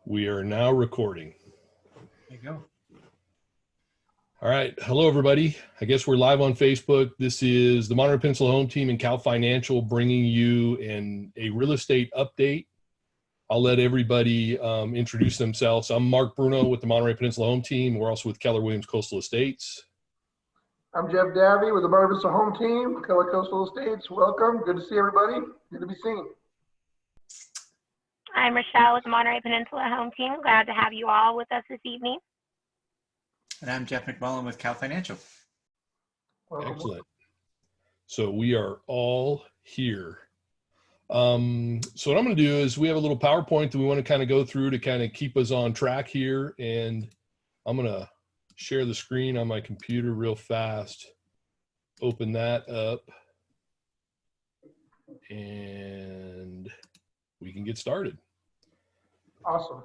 We are now recording. There you go. All right. Hello, everybody. I guess we're live on Facebook. This is the Monterey Peninsula Home Team and Kal Financial bringing you a real estate update. I'll let everybody introduce themselves. I'm Mark Bruno with the Monterey Peninsula Home Team. We're also with Keller Williams Coastal Estates. I'm Jeff Davey with the Monterey Peninsula Home Team, Keller Coastal Estates. Welcome. Good to see everybody. Good to be seen. I'm Rochelle with the Monterey Peninsula Home Team. Glad to have you all with us this evening. And I'm Jeff McMullen with Kal Financial. Welcome. Excellent. So we are all here. So what I'm going to do is we have a little PowerPoint that we want to kind of go through to kind of keep us on track here. And I'm going to share the screen on my computer real fast. Open that up. And we can get started. Awesome.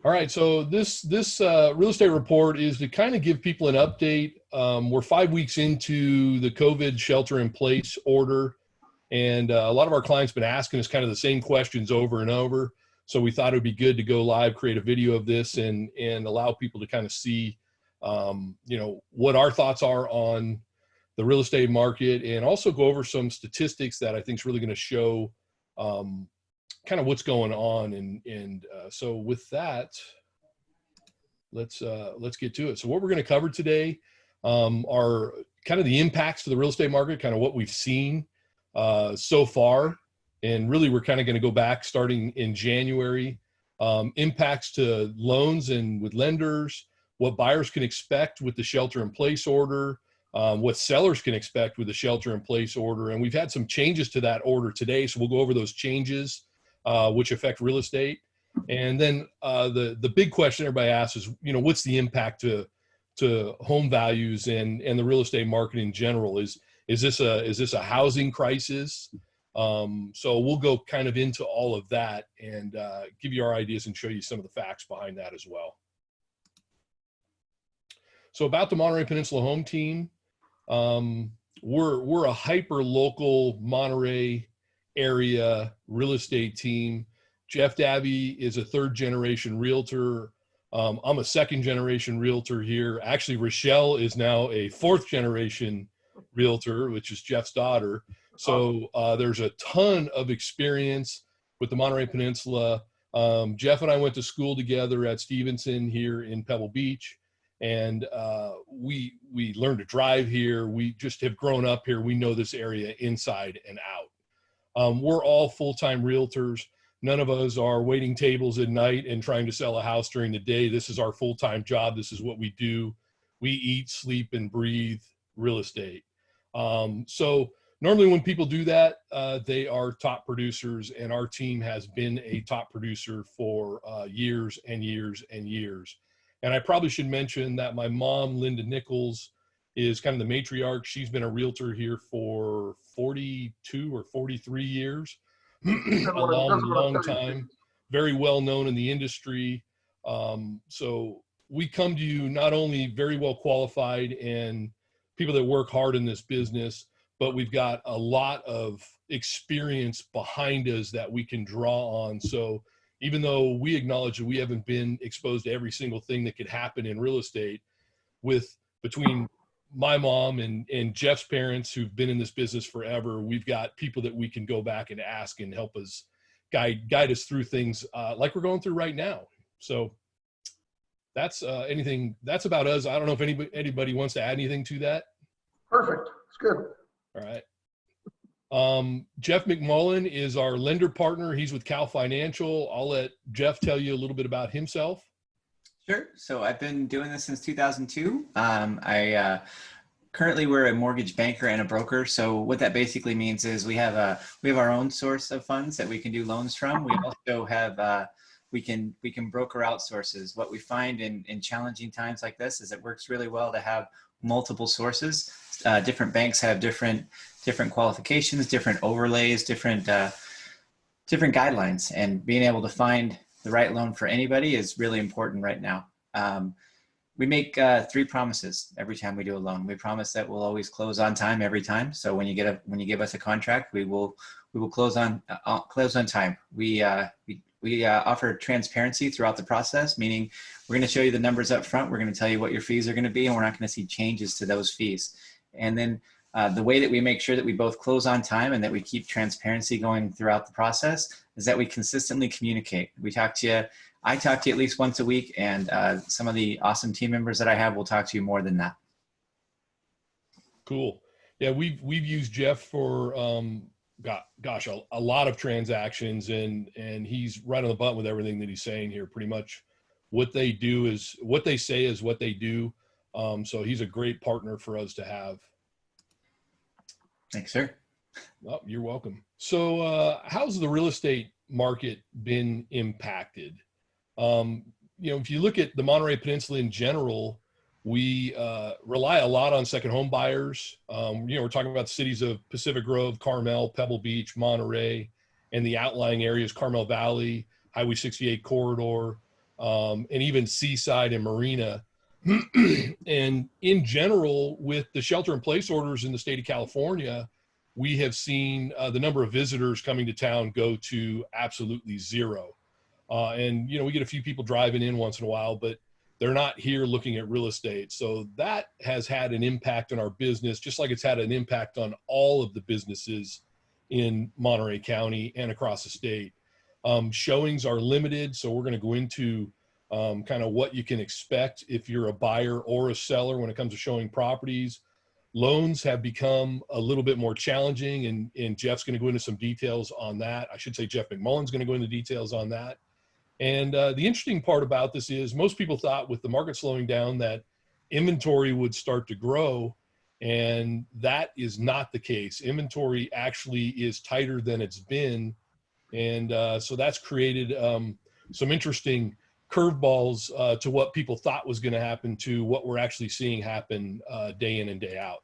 All right, so this real estate report is to kind of give people an update. We're 5 weeks into the COVID shelter-in-place order, and a lot of our clients have been asking us kind of the same questions over and over. So we thought it would be good to go live, create a video of this, and allow people to kind of see, what our thoughts are on the real estate market, and also go over some statistics that I think is really going to show kind of what's going on. And so with that, let's get to it. So what we're going to cover today are kind of the impacts to the real estate market, kind of what we've seen so far. And really, we're kind of going to go back starting in January, impacts to loans and with lenders, what buyers can expect with the shelter-in-place order, what sellers can expect with the shelter-in-place order. And we've had some changes to that order today, so we'll go over those changes which affect real estate. And then the big question everybody asks is, what's the impact to home values and the real estate market in general? Is this a housing crisis? So we'll go kind of into all of that and give you our ideas and show you some of the facts behind that as well. So about the Monterey Peninsula Home Team, we're a hyper local Monterey area real estate team. Jeff Davey is a third generation realtor. I'm a second generation realtor here. Actually, Rochelle is now a fourth generation realtor, which is Jeff's daughter. So there's a ton of experience with the Monterey Peninsula. Jeff and I went to school together at Stevenson here in Pebble Beach. And we learned to drive here. We just have grown up here. We know this area inside and out. We're all full-time realtors. None of us are waiting tables at night and trying to sell a house during the day. This is our full-time job. This is what we do. We eat, sleep, and breathe real estate. So normally when people do that, they are top producers, and our team has been a top producer for years and years and years. And I probably should mention that my mom, Linda Nichols, is kind of the matriarch. She's been a realtor here for 42 or 43 years, a long time, very well known in the industry. So we come to you not only very well qualified and people that work hard in this business, but we've got a lot of experience behind us that we can draw on. So even though we acknowledge that we haven't been exposed to every single thing that could happen in real estate, between my mom and Jeff's parents who've been in this business forever, we've got people that we can go back and ask and help us guide us through things like we're going through right now. So that's that's about us. I don't know if anybody wants to add anything to that. Perfect. It's good. All right. Jeff McMullen is our lender partner. He's with Kal Financial. I'll let Jeff tell you a little bit about himself. Sure. So I've been doing this since 2002. Currently we're a mortgage banker and a broker. So what that basically means is we have our own source of funds that we can do loans from. We also have we can broker out sources. What we find in challenging times like this is it works really well to have multiple sources. Different banks have different qualifications, different overlays, different guidelines, and being able to find the right loan for anybody is really important right now. We make 3 promises every time we do a loan. We promise that we'll always close on time every time. So when you give us a contract, we will close on time. We we offer transparency throughout the process, meaning we're going to show you the numbers up front. We're going to tell you what your fees are going to be, and we're not going to see changes to those fees. And then the way that we make sure that we both close on time and that we keep transparency going throughout the process is that we consistently communicate. I talk to you at least once a week, and some of the awesome team members that I have will talk to you more than that. Cool. Yeah, we've used Jeff for a lot of transactions, and he's right on the button with everything that he's saying here. Pretty much what they do is what they say is what they do. So he's a great partner for us to have. Thanks, sir. Oh, you're welcome. So how's the real estate market been impacted? If you look at the Monterey Peninsula in general, we rely a lot on second home buyers. We're talking about cities of Pacific Grove, Carmel, Pebble Beach, Monterey, and the outlying areas, Carmel Valley, Highway 68 corridor, and even Seaside and Marina. And in general, with the shelter-in-place orders in the state of California, we have seen the number of visitors coming to town go to absolutely zero. And we get a few people driving in once in a while, but they're not here looking at real estate. So that has had an impact on our business, just like it's had an impact on all of the businesses in Monterey County and across the state. Showings are limited, so we're going to go into kind of what you can expect if you're a buyer or a seller when it comes to showing properties. Loans have become a little bit more challenging, and Jeff's going to go into some details on that. I should say Jeff McMullen's going to go into details on that. And the interesting part about this is most people thought with the market slowing down that inventory would start to grow, and that is not the case. Inventory actually is tighter than it's been, and so that's created some interesting curveballs to what people thought was going to happen to what we're actually seeing happen day in and day out.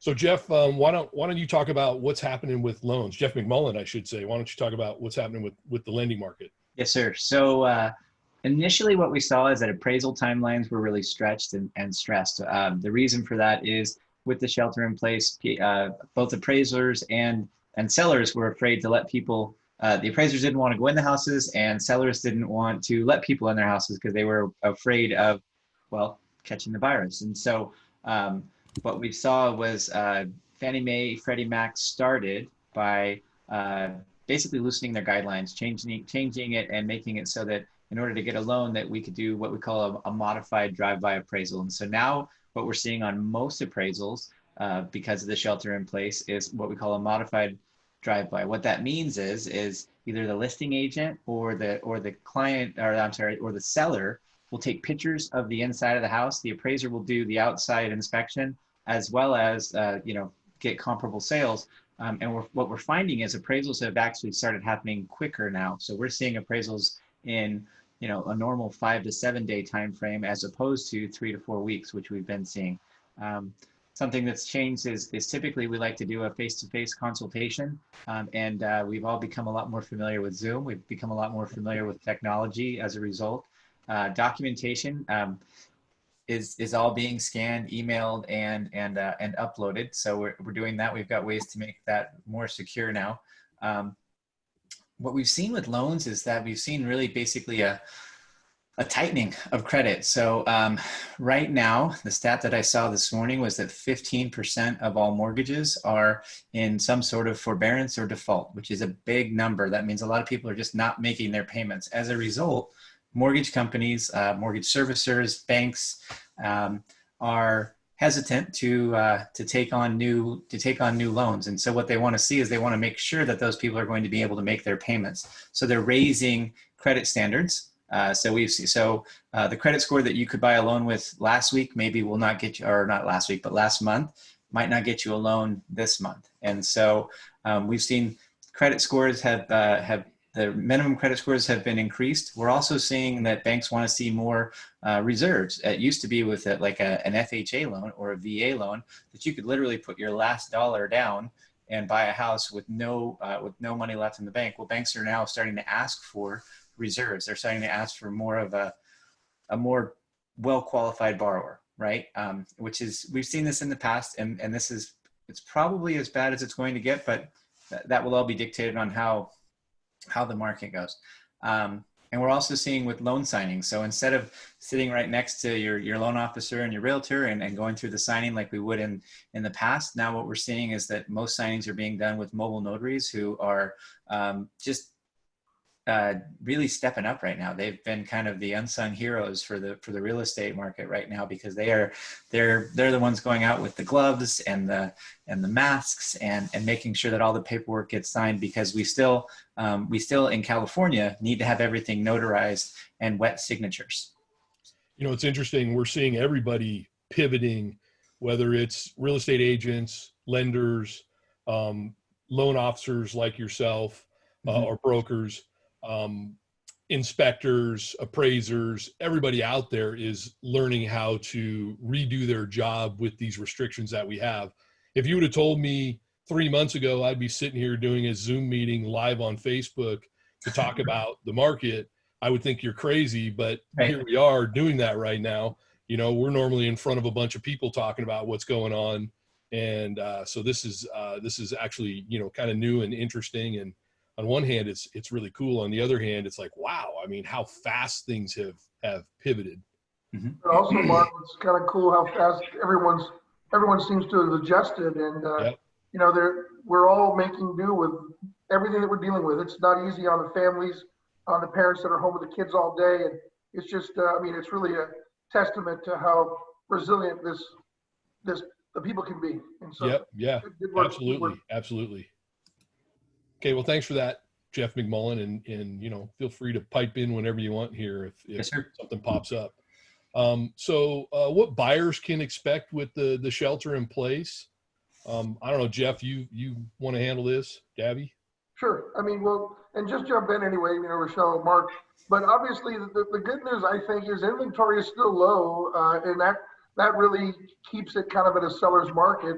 So Jeff, why don't you talk about what's happening with loans? Jeff McMullen, I should say. Why don't you talk about what's happening with the lending market? Yes, sir. So initially what we saw is that appraisal timelines were really stretched and stressed. The reason for that is with the shelter in place, both appraisers and sellers were afraid to let people, the appraisers didn't want to go in the houses, and sellers didn't want to let people in their houses because they were afraid of, well, catching the virus. And so what we saw was Fannie Mae, Freddie Mac started by basically loosening their guidelines, changing it and making it so that in order to get a loan that we could do what we call a modified drive-by appraisal. And so now what we're seeing on most appraisals because of the shelter in place is what we call a modified drive-by. What that means is either the listing agent or the client, or I'm sorry, or the seller will take pictures of the inside of the house. The appraiser will do the outside inspection, as well as get comparable sales. And what we're finding is appraisals have actually started happening quicker now. So we're seeing appraisals in a normal 5 to 7 day time frame, as opposed to 3 to 4 weeks, which we've been seeing. Something that's changed is typically we like to do a face-to-face consultation, and we've all become a lot more familiar with Zoom. We've become a lot more familiar with technology as a result. Documentation is all being scanned, emailed, and uploaded. So we're doing that. We've got ways to make that more secure now. What we've seen with loans is that we've seen really basically a tightening of credit. So right now, the stat that I saw this morning was that 15% of all mortgages are in some sort of forbearance or default, which is a big number. That means a lot of people are just not making their payments. As a result, mortgage companies, mortgage servicers, banks are hesitant to take on new loans. And so what they want to see is they want to make sure that those people are going to be able to make their payments. So they're raising credit standards. So the credit score that you could buy a loan with last week maybe will not get you, or not last week, but last month might not get you a loan this month. And so we've seen credit scores have the minimum credit scores have been increased. We're also seeing that banks want to see more reserves. It used to be with an FHA loan or a VA loan that you could literally put your last dollar down and buy a house with no money left in the bank. Well, banks are now starting to ask for reserves. They're starting to ask for more of a more well-qualified borrower, right? Which is, we've seen this in the past, and it's probably as bad as it's going to get, but that will all be dictated on how the market goes. And we're also seeing with loan signings. So instead of sitting right next to your loan officer and your realtor and going through the signing like we would in the past, now what we're seeing is that most signings are being done with mobile notaries who are just really stepping up right now. They've been kind of the unsung heroes for the real estate market right now, because they're the ones going out with the gloves and the masks and making sure that all the paperwork gets signed, because we still in California need to have everything notarized and wet signatures. You know, it's interesting. We're seeing everybody pivoting, whether it's real estate agents, lenders, loan officers like yourself, or brokers, inspectors, appraisers. Everybody out there is learning how to redo their job with these restrictions that we have. If you would have told me 3 months ago I'd be sitting here doing a Zoom meeting live on Facebook to talk about the market, I would think you're crazy, but here we are doing that right now. You know, we're normally in front of a bunch of people talking about what's going on. And so this is actually, you know, kind of new and interesting. And on one hand, it's really cool. On the other hand, it's like, wow, I mean, how fast things have pivoted. But also, Mark, it's kind of cool how fast everyone seems to have adjusted. And, you know, we're all making do with everything that we're dealing with. It's not easy on the families, on the parents that are home with the kids all day. And it's just, I mean, it's really a testament to how resilient the people can be. And so, absolutely. Okay, well, thanks for that, Jeff McMullen, and you know, feel free to pipe in whenever you want here if something pops up. So what buyers can expect with the shelter in place? I don't know, Jeff, you want to handle this, Davey? Sure. I mean, well, and just jump in anyway, you know, Rochelle, Mark. But obviously, the good news, I think, is inventory is still low, and that really keeps it kind of in a seller's market,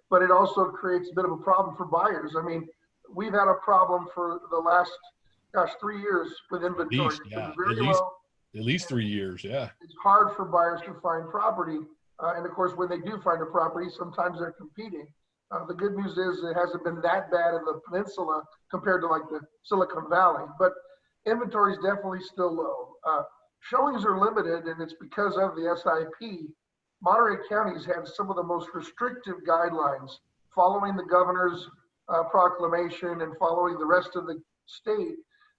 but it also creates a bit of a problem for buyers. I mean, we've had a problem for the last, 3 years with inventory. At least 3 years, yeah. It's hard for buyers to find property. And of course, when they do find a property, sometimes they're competing. The good news is it hasn't been that bad in the peninsula compared to like the Silicon Valley, but inventory is definitely still low. Showings are limited, and it's because of the SIP. Monterey County's had some of the most restrictive guidelines following the governor's proclamation and following the rest of the state.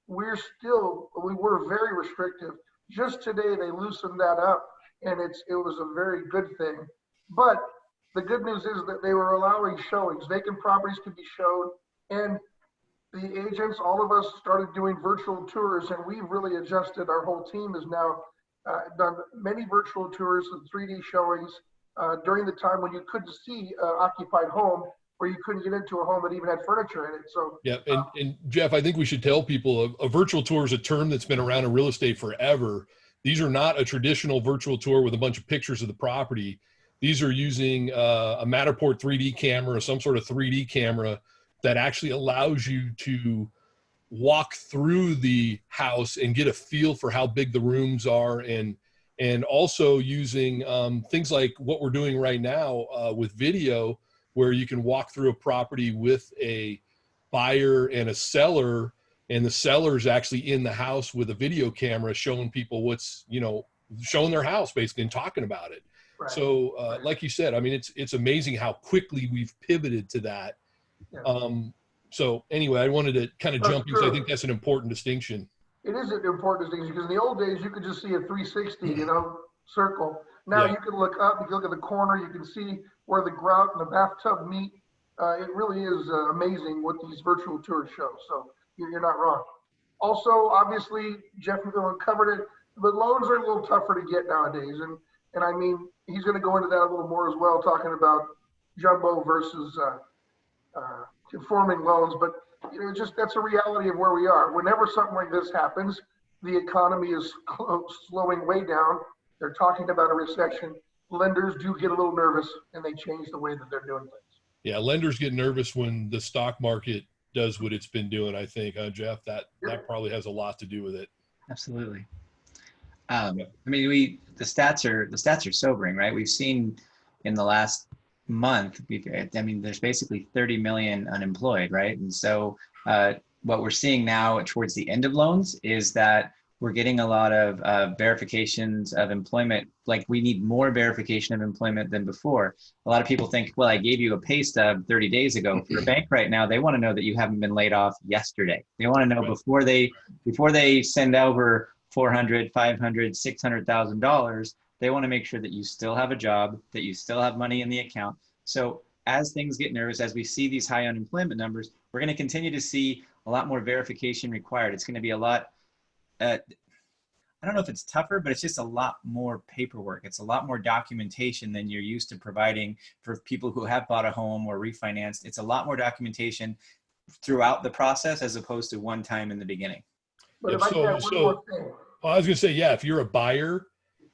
We were very restrictive. Just today they loosened that up, and it was a very good thing. But the good news is that they were allowing showings. Vacant properties could be showed, and the agents, all of us, started doing virtual tours, and we've really adjusted. Our whole team has now done many virtual tours and 3D showings during the time when you couldn't see occupied home, where you couldn't get into a home that even had furniture in it. So yeah, and Jeff, I think we should tell people a virtual tour is a term that's been around in real estate forever. These are not a traditional virtual tour with a bunch of pictures of the property. These are using a Matterport 3D camera or some sort of 3D camera that actually allows you to walk through the house and get a feel for how big the rooms are, and also using things like what we're doing right now with video, where you can walk through a property with a buyer and a seller, and the seller's actually in the house with a video camera showing people what's, you know, showing their house basically and talking about it. Right. So like you said, I mean, it's amazing how quickly we've pivoted to that. Yeah. So anyway, I wanted to kind of jump in because I think that's an important distinction. It is an important distinction because in the old days, you could just see a 360, you know, circle. Now you can look up, you can look at the corner, you can see where the grout and the bathtub meet. It really is amazing what these virtual tours show. So you're not wrong. Also, obviously, Jeff covered it, but loans are a little tougher to get nowadays. And I mean, he's going to go into that a little more as well, talking about jumbo versus conforming loans. But you know, just that's a reality of where we are. Whenever something like this happens, the economy is slowing way down. They're talking about a recession. Lenders do get a little nervous, and they change the way that they're doing things. Yeah, lenders get nervous when the stock market does what it's been doing, I think, Jeff? That probably has a lot to do with it. Absolutely. I mean, the stats are sobering, right? We've seen in the last month, there's basically 30 million unemployed, right? And so what we're seeing now towards the end of loans is that we're getting a lot of verifications of employment. Like we need more verification of employment than before. A lot of people think, well, I gave you a pay stub 30 days ago. For a bank right now, they want to know that you haven't been laid off yesterday. They want to know before they send over $400, $500, $600,000, they want to make sure that you still have a job, that you still have money in the account. So as things get nervous, as we see these high unemployment numbers, we're going to continue to see a lot more verification required. It's going to be a lot, I don't know if it's tougher, but it's just a lot more paperwork. It's a lot more documentation than you're used to providing for people who have bought a home or refinanced. It's a lot more documentation throughout the process as opposed to one time in the beginning. But Yeah, if I can add one more thing. Well, I was going to say, yeah, if you're a buyer,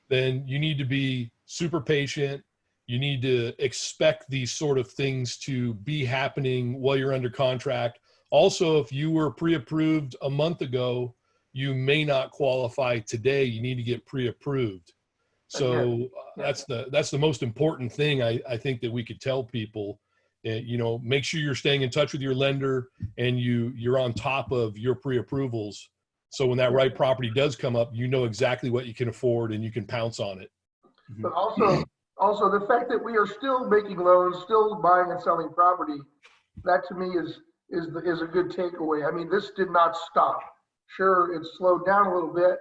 then you need to be super patient. You need to expect these sort of things to be happening while you're under contract. Also, if you were pre-approved a month ago, you may not qualify today. You need to get pre-approved. So that's the most important thing I think that we could tell people. You know, make sure you're staying in touch with your lender and you're on top of your pre-approvals. So when that right property does come up, you know exactly what you can afford and you can pounce on it. But also the fact that we are still making loans, still buying and selling property, that to me is a good takeaway. I mean, this did not stop. Sure, it slowed down a little bit,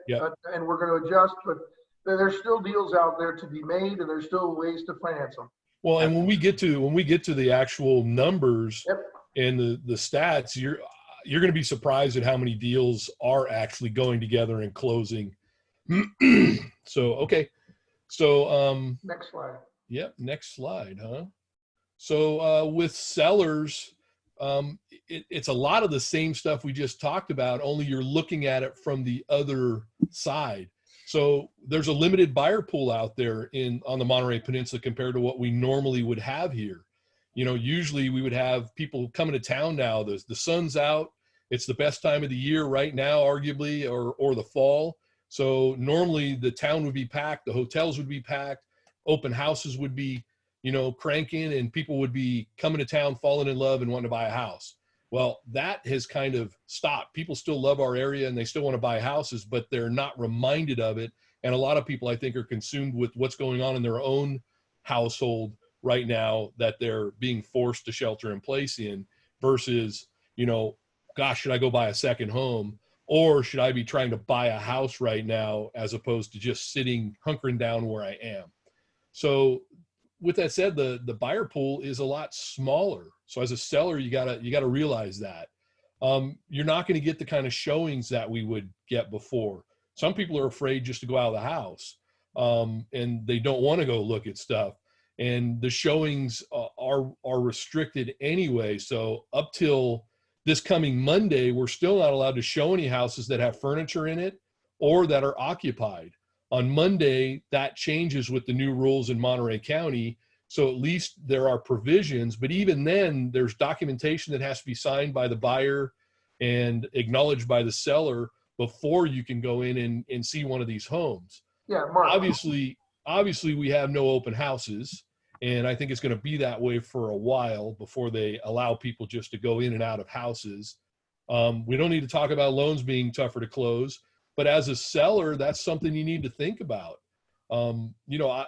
and we're going to adjust, but there's still deals out there to be made, and there's still ways to finance them. Well, and when we get to the actual numbers and the stats, you're going to be surprised at how many deals are actually going together and closing. So, okay. So, next slide. Yep. Next slide, huh? So, with sellers, it's a lot of the same stuff we just talked about, only you're looking at it from the other side. So there's a limited buyer pool out there on the Monterey Peninsula compared to what we normally would have here. You know, usually we would have people coming to town now. The sun's out. It's the best time of the year right now, arguably, or the fall. So normally the town would be packed, the hotels would be packed, open houses would be, you know, cranking, and people would be coming to town, falling in love and wanting to buy a house. Well, that has kind of stopped. People still love our area and they still want to buy houses, but they're not reminded of it. And a lot of people, I think, are consumed with what's going on in their own household right now that they're being forced to shelter in place in versus, you know, gosh, should I go buy a second home? Or should I be trying to buy a house right now as opposed to just sitting, hunkering down where I am? So with that said, the buyer pool is a lot smaller. So as a seller, you gotta realize that. You're not going to get the kind of showings that we would get before. Some people are afraid just to go out of the house, and they don't want to go look at stuff. And the showings are restricted anyway. So up till this coming Monday, we're still not allowed to show any houses that have furniture in it or that are occupied. On Monday, that changes with the new rules in Monterey County. So at least there are provisions, but even then there's documentation that has to be signed by the buyer and acknowledged by the seller before you can go in and see one of these homes. Yeah, Mark. Obviously we have no open houses, and I think it's going to be that way for a while before they allow people just to go in and out of houses. We don't need to talk about loans being tougher to close, but as a seller, that's something you need to think about. You know,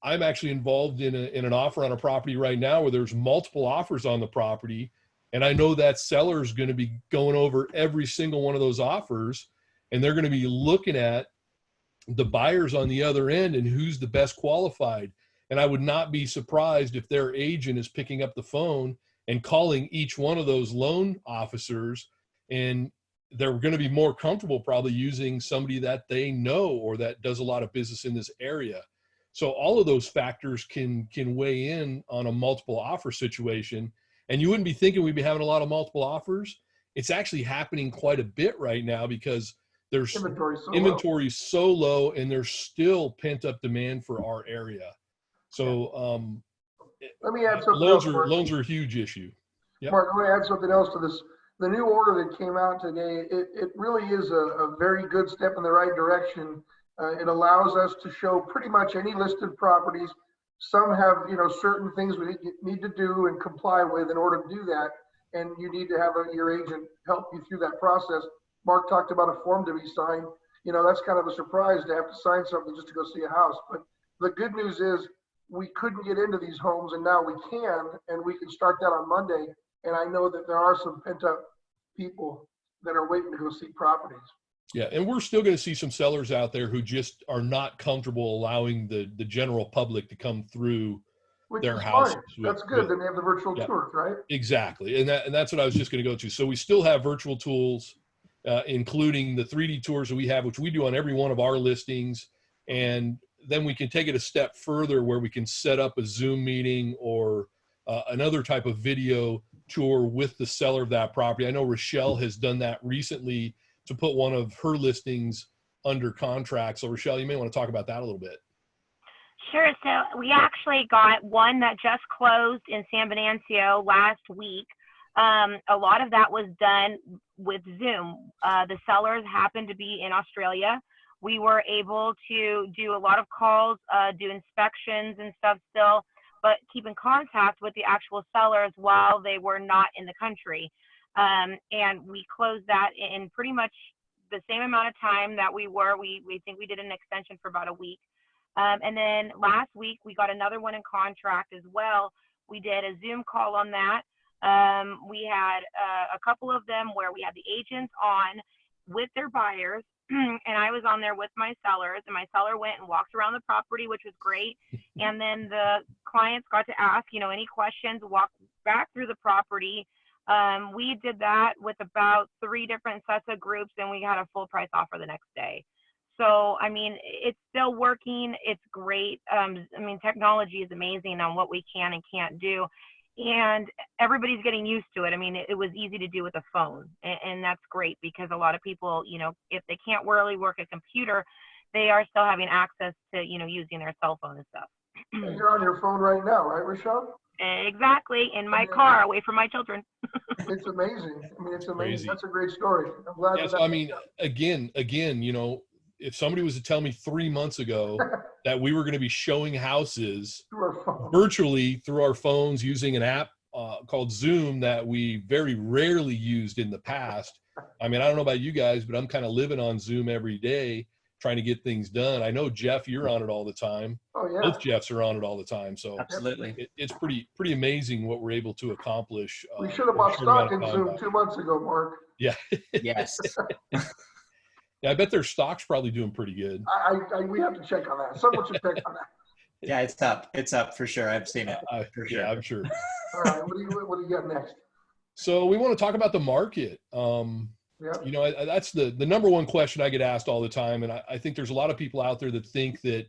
I'm actually involved in an offer on a property right now where there's multiple offers on the property. And I know that seller is going to be going over every single one of those offers, and they're going to be looking at the buyers on the other end and who's the best qualified. And I would not be surprised if their agent is picking up the phone and calling each one of those loan officers, and they're going to be more comfortable probably using somebody that they know or that does a lot of business in this area. So all of those factors can weigh in on a multiple offer situation. And you wouldn't be thinking we'd be having a lot of multiple offers. It's actually happening quite a bit right now because there's inventory so low and there's still pent up demand for our area. So let me add something loans are a huge issue. Yep. Mark, I'm going to add something else to this. The new order that came out today, it really is a very good step in the right direction. It allows us to show pretty much any listed properties. Some have, you know, certain things we need to do and comply with in order to do that. and you need to have your agent help you through that process. Mark talked about a form to be signed. You know, that's kind of a surprise to have to sign something just to go see a house. But the good news is we couldn't get into these homes, and now we can, and we can start that on Monday. And I know that there are some pent-up people that are waiting to go see properties. Yeah, and we're still going to see some sellers out there who just are not comfortable allowing the general public to come through Which their is houses. fine. That's good. Then they have the virtual yeah, tours, right? exactly, and that's what I was just going to go to. So we still have virtual tools, including the 3D tours that we have, which we do on every one of our listings, and then we can take it a step further where we can set up a Zoom meeting or another type of video tour with the seller of that property. I know Rochelle has done that recently to put one of her listings under contract. So Rochelle, you may want to talk about that a little bit. Sure. So we actually got one that just closed in San Venancio last week. A lot of that was done with Zoom. The sellers happened to be in Australia. We were able to do a lot of calls, do inspections and stuff still, but keep in contact with the actual sellers while they were not in the country. And we closed that in pretty much the same amount of time that we were. We think we did an extension for about a week. And then last week, we got another one in contract as well. We did a Zoom call on that. We had a couple of them where we had the agents on with their buyers, and I was on there with my sellers, and my seller went and walked around the property, which was great. And then the clients got to ask, you know, any questions, walk back through the property. We did that with about 3 different sets of groups, and we got a full price offer the next day. So, I mean, it's still working. It's great. I mean, technology is amazing on what we can and can't do. And everybody's getting used to it. I mean, it was easy to do with a phone. And that's great because a lot of people, you know, if they can't really work a computer, they are still having access to, you know, using their cell phone and stuff. And you're on your phone right now, right, Rochelle? Exactly. In my car, away from my children. It's amazing. I mean, it's amazing. Crazy. That's a great story. I'm glad. Yeah, so, I mean, again, you know, if somebody was to tell me 3 months ago that we were going to be showing houses virtually through our phones using an app called Zoom that we very rarely used in the past. I mean, I don't know about you guys, but I'm kind of living on Zoom every day trying to get things done. I know, Jeff, you're on it all the time. Oh, yeah. Both Jeffs are on it all the time. So Absolutely. it's pretty amazing what we're able to accomplish. We should have bought stock in Zoom 2 months ago, Mark. Yeah. Yes. Yeah, I bet their stock's probably doing pretty good. We have to check on that. Someone should check on that. Yeah, it's up. It's up for sure. I've seen it. For sure. Yeah, I'm sure. All right, what do you got next? So we want to talk about the market. Yeah. You know, that's the number one question I get asked all the time. And I think there's a lot of people out there that think that,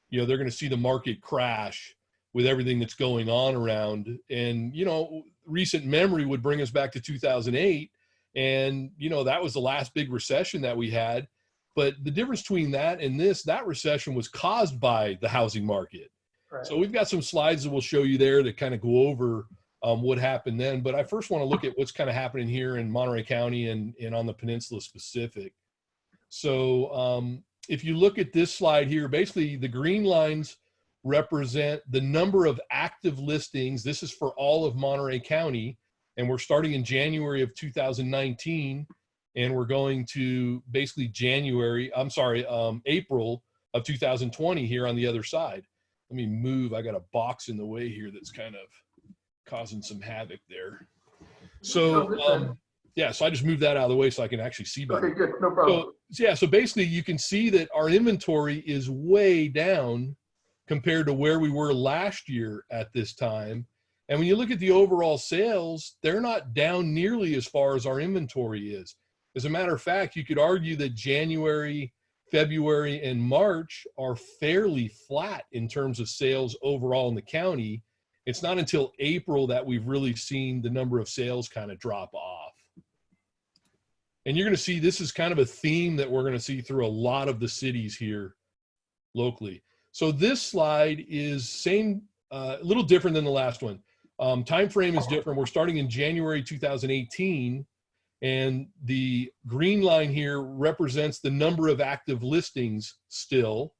you know, they're going to see the market crash with everything that's going on around. And, you know, recent memory would bring us back to 2008. And, you know, that was the last big recession that we had. But the difference between that and that recession was caused by the housing market. Right. So we've got some slides that we'll show you there that kind of go over what happened then. But I first want to look at what's kind of happening here in Monterey County and on the peninsula specific. So if you look at this slide here, basically the green lines represent the number of active listings. This is for all of Monterey County. And we're starting in January of 2019, and we're going to basically April of 2020 here on the other side. Let me move. I got a box in the way here that's kind of causing some havoc there. So, yeah, so I just moved that out of the way so I can actually see better. Okay, good. No problem. So basically you can see that our inventory is way down compared to where we were last year at this time. And when you look at the overall sales, they're not down nearly as far as our inventory is. As a matter of fact, you could argue that January, February, and March are fairly flat in terms of sales overall in the county. It's not until April that we've really seen the number of sales kind of drop off. And you're going to see this is kind of a theme that we're going to see through a lot of the cities here locally. So this slide is a little different than the last one. Time frame is different. We're starting in January 2018, and the green line here represents the number of active listings still.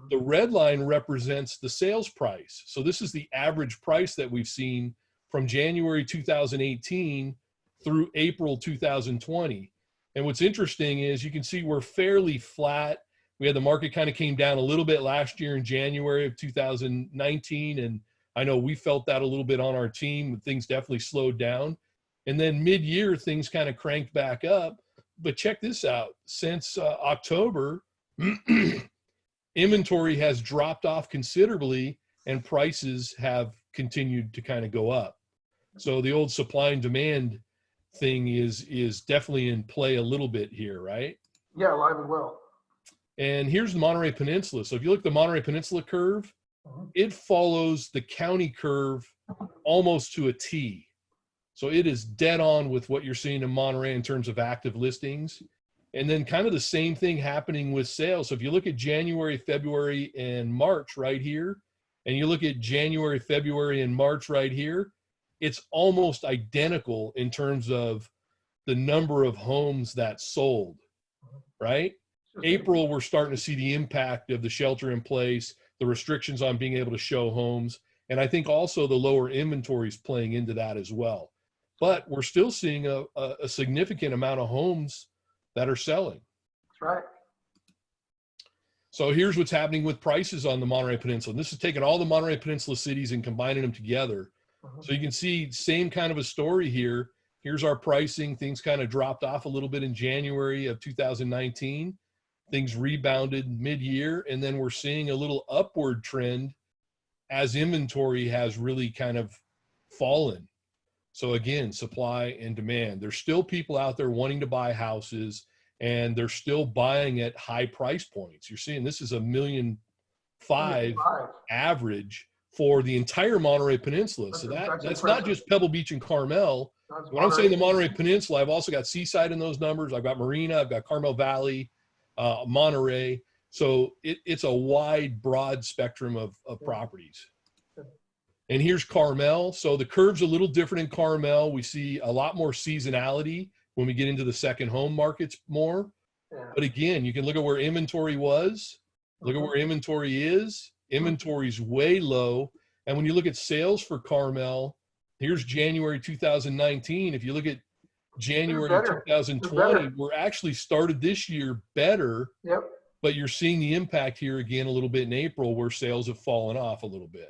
The red line represents the sales price. So this is the average price that we've seen from January 2018 through April 2020. And what's interesting is you can see we're fairly flat. We had the market kind of came down a little bit last year in January of 2019. And I know we felt that a little bit on our team. Things definitely slowed down. And then mid-year, things kind of cranked back up. But check this out. Since October, inventory has dropped off considerably and prices have continued to kind of go up. So the old supply and demand thing is definitely in play a little bit here, right? Yeah, alive and well. And here's the Monterey Peninsula. So if you look at the Monterey Peninsula curve, it follows the county curve almost to a T. So it is dead on with what you're seeing in Monterey in terms of active listings. And then kind of the same thing happening with sales. So if you look at January, February, and March right here, and you look at January, February, and March right here, it's almost identical in terms of the number of homes that sold, right? April, we're starting to see the impact of the shelter in place, the restrictions on being able to show homes. And I think also the lower inventories playing into that as well. But we're still seeing a significant amount of homes that are selling. That's right. So here's what's happening with prices on the Monterey Peninsula. And this is taking all the Monterey Peninsula cities and combining them together. So you can see same kind of a story here. Here's our pricing. Things kind of dropped off a little bit in January of 2019. Things rebounded mid-year, and then we're seeing a little upward trend as inventory has really kind of fallen. So again, supply and demand. There's still people out there wanting to buy houses, and they're still buying at high price points. You're seeing this is $1.5 million average for the entire Monterey Peninsula. So that's not just Pebble Beach and Carmel. When I'm saying the Monterey Peninsula, I've also got Seaside in those numbers. I've got Marina, I've got Carmel Valley, Monterey. So it's a wide, broad spectrum of properties. And here's Carmel. So the curve's a little different in Carmel. We see a lot more seasonality when we get into the second home markets more. But again, you can look at where inventory was, look at where inventory is. Inventory's way low. And when you look at sales for Carmel, here's January 2019. If you look at January 2020, we're actually started this year better. Yep. But you're seeing the impact here again a little bit in April where sales have fallen off a little bit.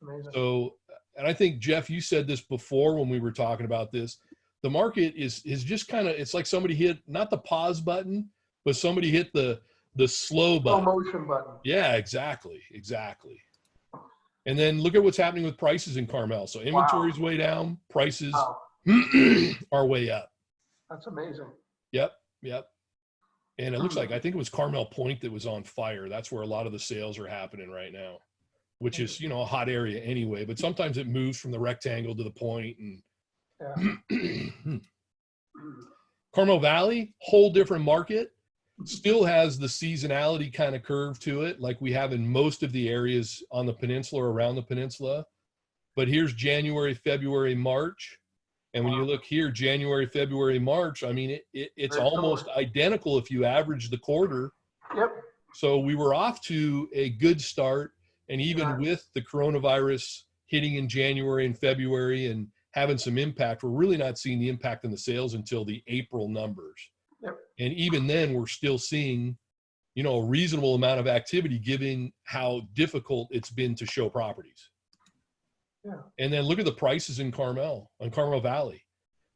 Amazing. So, and I think, Jeff, you said this before when we were talking about this, the market is just kind of, it's like somebody hit, not the pause button, but somebody hit the slow button. Slow motion button. Yeah, exactly. And then look at what's happening with prices in Carmel. So inventory's way down, prices are way up. That's amazing. Yep. And it looks like, I think it was Carmel Point that was on fire. That's where a lot of the sales are happening right now, which is, a hot area anyway, but sometimes it moves from the rectangle to the point. And Carmel Valley, whole different market. Still has the seasonality kind of curve to it, like we have in most of the areas on the peninsula or around the peninsula. But here's January, February, March. And when you look here, January, February, March, I mean, it's almost identical if you average the quarter. Yep. So we were off to a good start. And even with the coronavirus hitting in January and February and having some impact, we're really not seeing the impact in the sales until the April numbers. Yep. And even then, we're still seeing, a reasonable amount of activity given how difficult it's been to show properties. Yeah. And then look at the prices in Carmel Valley.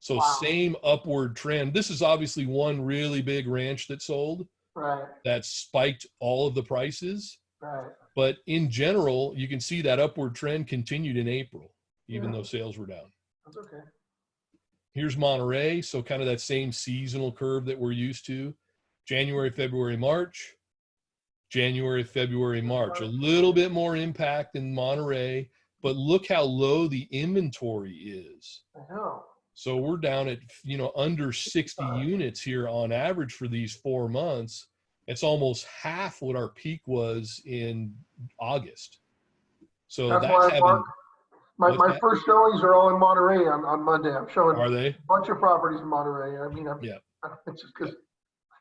So same upward trend. This is obviously one really big ranch that sold. Right. That spiked all of the prices. Right. But in general, you can see that upward trend continued in April, even though sales were down. That's okay. Here's Monterey. So kind of that same seasonal curve that we're used to. January, February, March. January, February, March. A little bit more impact in Monterey, but look how low the inventory is. I know. So we're down at, under 60 units here on average for these 4 months. It's almost half what our peak was in August. So that's having... My first showings are all in Monterey on Monday. I'm showing Are they? a bunch of properties in Monterey. I mean, Yeah. It's just because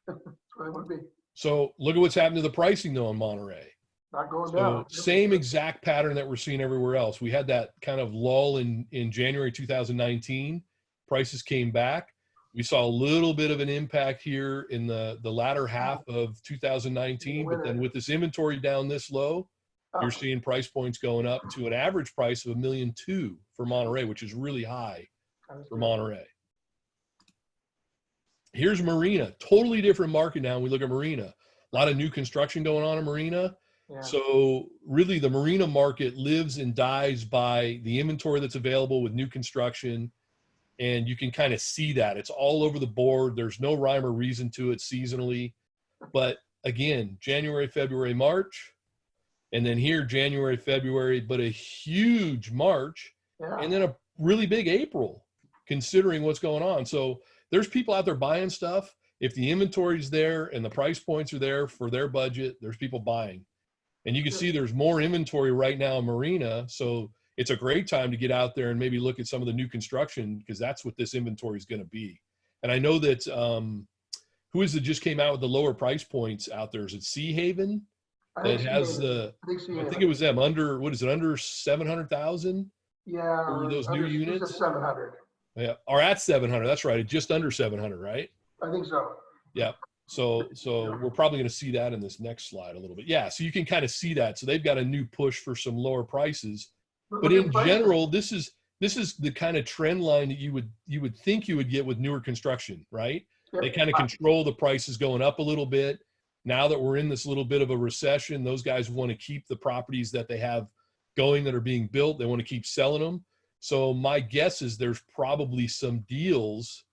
that's where they want to be. So look at what's happened to the pricing though in Monterey. Not going So down. same exact pattern that we're seeing everywhere else. We had that kind of lull in January 2019, prices came back. We saw a little bit of an impact here in the latter half of 2019, but then with this inventory down this low, you're seeing price points going up to an average price of $1.2 million for Monterey, which is really high for Monterey. Here's Marina, totally different market now. When we look at Marina, a lot of new construction going on in Marina. Yeah. So really the Marina market lives and dies by the inventory that's available with new construction. And you can kind of see that it's all over the board. There's no rhyme or reason to it seasonally. But again, January, February, March, and then here, January, February, but a huge March, and then a really big April, considering what's going on. So there's people out there buying stuff. If the inventory's there and the price points are there for their budget, there's people buying. And you can see there's more inventory right now in Marina. So it's a great time to get out there and maybe look at some of the new construction, because that's what this inventory is going to be. And I know that, who is it just came out with the lower price points out there? Is it Sea Haven that has the, I think it was them under, what is it, under 700,000? Yeah. Or those new units? 700. Yeah, or at 700. That's right. Just under 700, right? I think so. Yeah. So we're probably going to see that in this next slide a little bit. Yeah. So you can kind of see that. So they've got a new push for some lower prices. But in general, this is the kind of trend line that you would think you would get with newer construction, right? Yeah. They kind of control the prices going up a little bit. Now that we're in this little bit of a recession, those guys want to keep the properties that they have going that are being built. They want to keep selling them. So my guess is there's probably some deals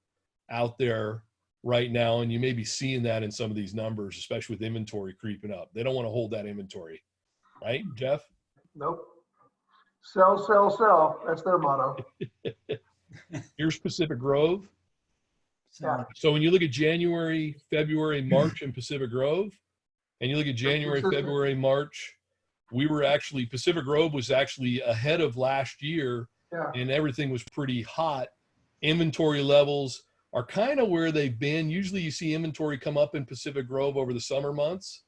out there right now, and you may be seeing that in some of these numbers, especially with inventory creeping up. They don't want to hold that inventory, right, Jeff? Nope. Sell, sell, sell. That's their motto. Here's Pacific Grove. Yeah. So when you look at January, February, March in Pacific Grove, and you look at January, February, March, Pacific Grove was actually ahead of last year, and everything was pretty hot. Inventory levels are kind of where they've been. Usually you see inventory come up in Pacific Grove over the summer months,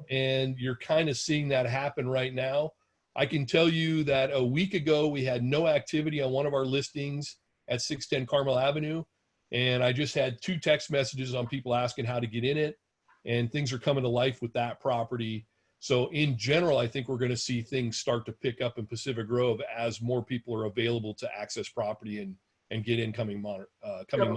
and you're kind of seeing that happen right now. I can tell you that a week ago, we had no activity on one of our listings at 610 Carmel Avenue. And I just had 2 text messages on people asking how to get in it, and things are coming to life with that property. So in general, I think we're going to see things start to pick up in Pacific Grove as more people are available to access property and get in coming Monday.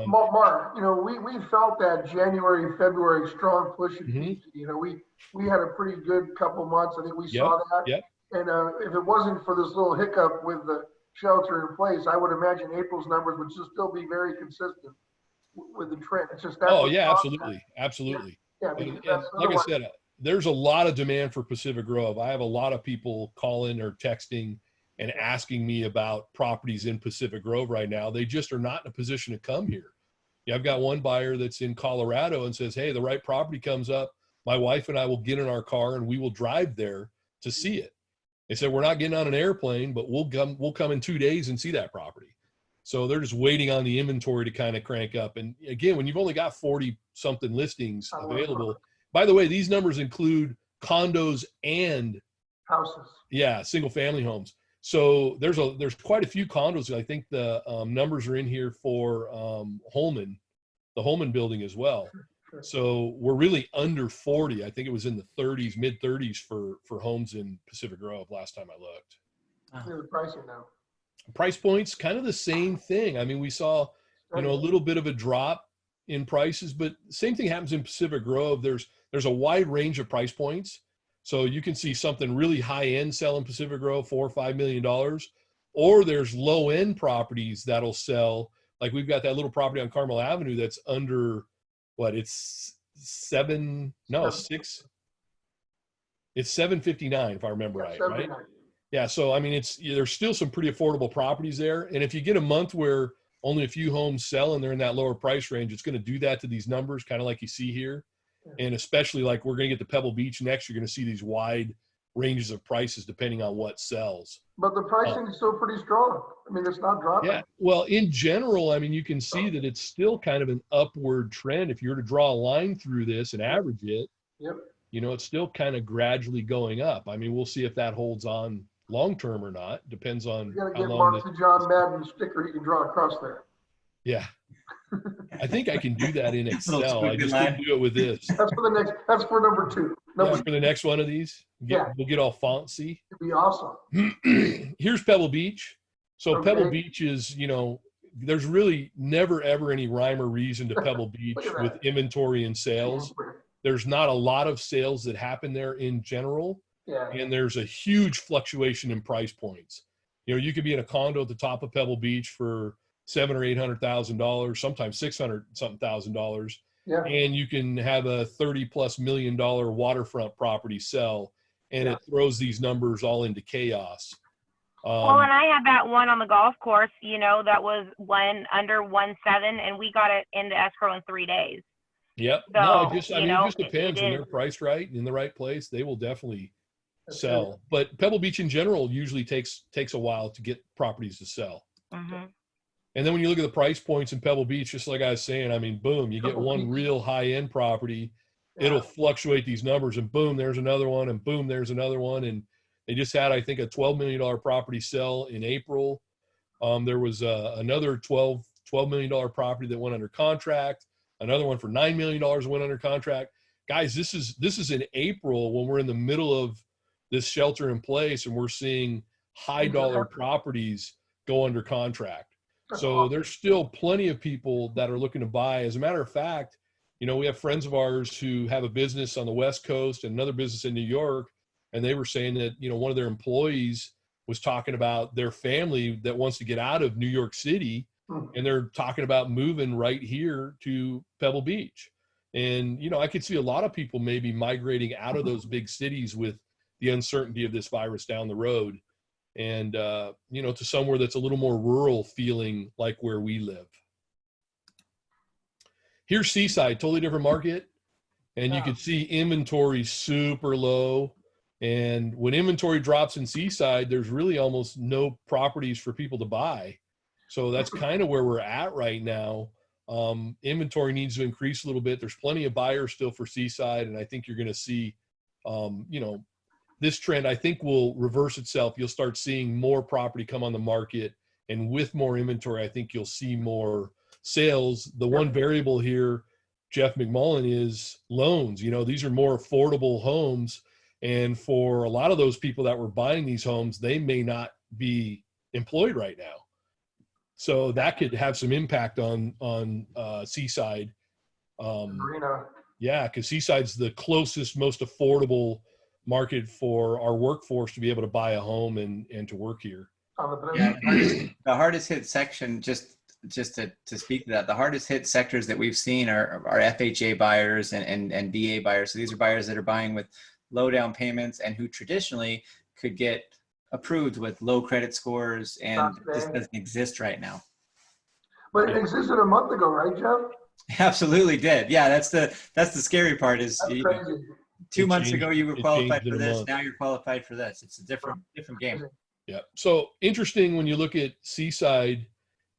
Mark, we felt that January, February strong push in PC. We had a pretty good couple months. I think we saw that. Yep. And if it wasn't for this little hiccup with the shelter in place, I would imagine April's numbers would still be very consistent with the trend. It's just that. Oh yeah, absolutely. Yeah. And like I said, there's a lot of demand for Pacific Grove. I have a lot of people calling or texting and asking me about properties in Pacific Grove right now. They just are not in a position to come here. Yeah, I've got one buyer that's in Colorado and says, hey, the right property comes up, my wife and I will get in our car and we will drive there to see it. They said, we're not getting on an airplane, but we'll come in 2 days and see that property. So they're just waiting on the inventory to kind of crank up. And again, when you've only got 40 something listings available, by the way, these numbers include condos and houses. Yeah. Single family homes. So there's quite a few condos. I think the numbers are in here for Holman, the Holman building as well. Sure. So we're really under 40. I think it was in the 30s, mid 30s for homes in Pacific Grove last time I looked. The pricing now. Price points, kind of the same thing. I mean, we saw, a little bit of a drop in prices, but same thing happens in Pacific Grove. There's a wide range of price points. So you can see something really high end sell in Pacific Grove, $4 or $5 million, or there's low end properties that'll sell. Like we've got that little property on Carmel Avenue that's under it's 6. It's 759 if I remember right? Yeah. So, I mean, there's still some pretty affordable properties there. And if you get a month where only a few homes sell and they're in that lower price range, it's going to do that to these numbers, kind of like you see here. And especially like we're going to get to Pebble Beach next, you're going to see these wide ranges of prices depending on what sells. But the pricing is still pretty strong. I mean, it's not dropping. Yeah. Well, in general, I mean, you can see that it's still kind of an upward trend. If you were to draw a line through this and average it, it's still kind of gradually going up. I mean, we'll see if that holds on long term or not. Depends on you got to get Mark the John Madden sticker he can draw across there. Yeah. I think I can do that in Little Excel. I squiggly just line. couldn't do it with this. That's for number two. Yeah, for the next one of these, Yeah. we'll get all fancy. It'd be awesome. Here's Pebble Beach. So Okay. Pebble Beach is, there's really never, ever any rhyme or reason to Pebble Beach Look at with that. inventory and sales. There's not a lot of sales that happen there in general. Yeah. And there's a huge fluctuation in price points. You could be in a condo at the top of Pebble Beach for $700,000 or $800,000, sometimes $600,000. Yeah. And you can have a $30+ million waterfront property sell, and Yeah. it throws these numbers all into chaos. Well, and I had that one on the golf course, that was one under 1.7, and we got it into escrow in 3 days. Yep. So, No, it just depends. it When is. they're priced right and in the right place, they will definitely sell. But Pebble Beach in general usually takes a while to get properties to sell. Mm-hmm. And then when you look at the price points in Pebble Beach, just like I was saying, boom, you get one real high-end property, it'll fluctuate these numbers, and boom, there's another one, and boom, there's another one. And they just had, I think, a $12 million property sell in April. There was another $12 million property that went under contract, another one for $9 million went under contract. Guys, this is in April when we're in the middle of this shelter in place, and we're seeing high dollar properties go under contract. So there's still plenty of people that are looking to buy. As a matter of fact, we have friends of ours who have a business on the West Coast and another business in New York. And they were saying that, one of their employees was talking about their family that wants to get out of New York City. And they're talking about moving right here to Pebble Beach. And, I could see a lot of people maybe migrating out of those big cities with the uncertainty of this virus down the road. And, to somewhere that's a little more rural feeling like where we live. Here's Seaside, totally different market. And you can see inventory super low. And when inventory drops in Seaside, there's really almost no properties for people to buy. So that's kind of where we're at right now. Inventory needs to increase a little bit. There's plenty of buyers still for Seaside. And I think you're going to see, this trend, I think, will reverse itself. You'll start seeing more property come on the market, and with more inventory, I think you'll see more sales. The one variable here, Jeff McMullen, is loans. These are more affordable homes, and for a lot of those people that were buying these homes, they may not be employed right now. So that could have some impact on Seaside. Marina. Yeah, because Seaside's the closest, most affordable market for our workforce to be able to buy a home and to work here. Yeah, the hardest hit section, just to speak to that, the hardest hit sectors that we've seen are FHA buyers and VA buyers. So these are buyers that are buying with low down payments and who traditionally could get approved with low credit scores, and this doesn't exist right now. But it existed a month ago, right, Jeff? Absolutely did. Yeah, that's the scary part is That's crazy. 2 months ago you were qualified changed for in a this, month. now you're qualified for this. It's a different game. Yeah. So interesting when you look at Seaside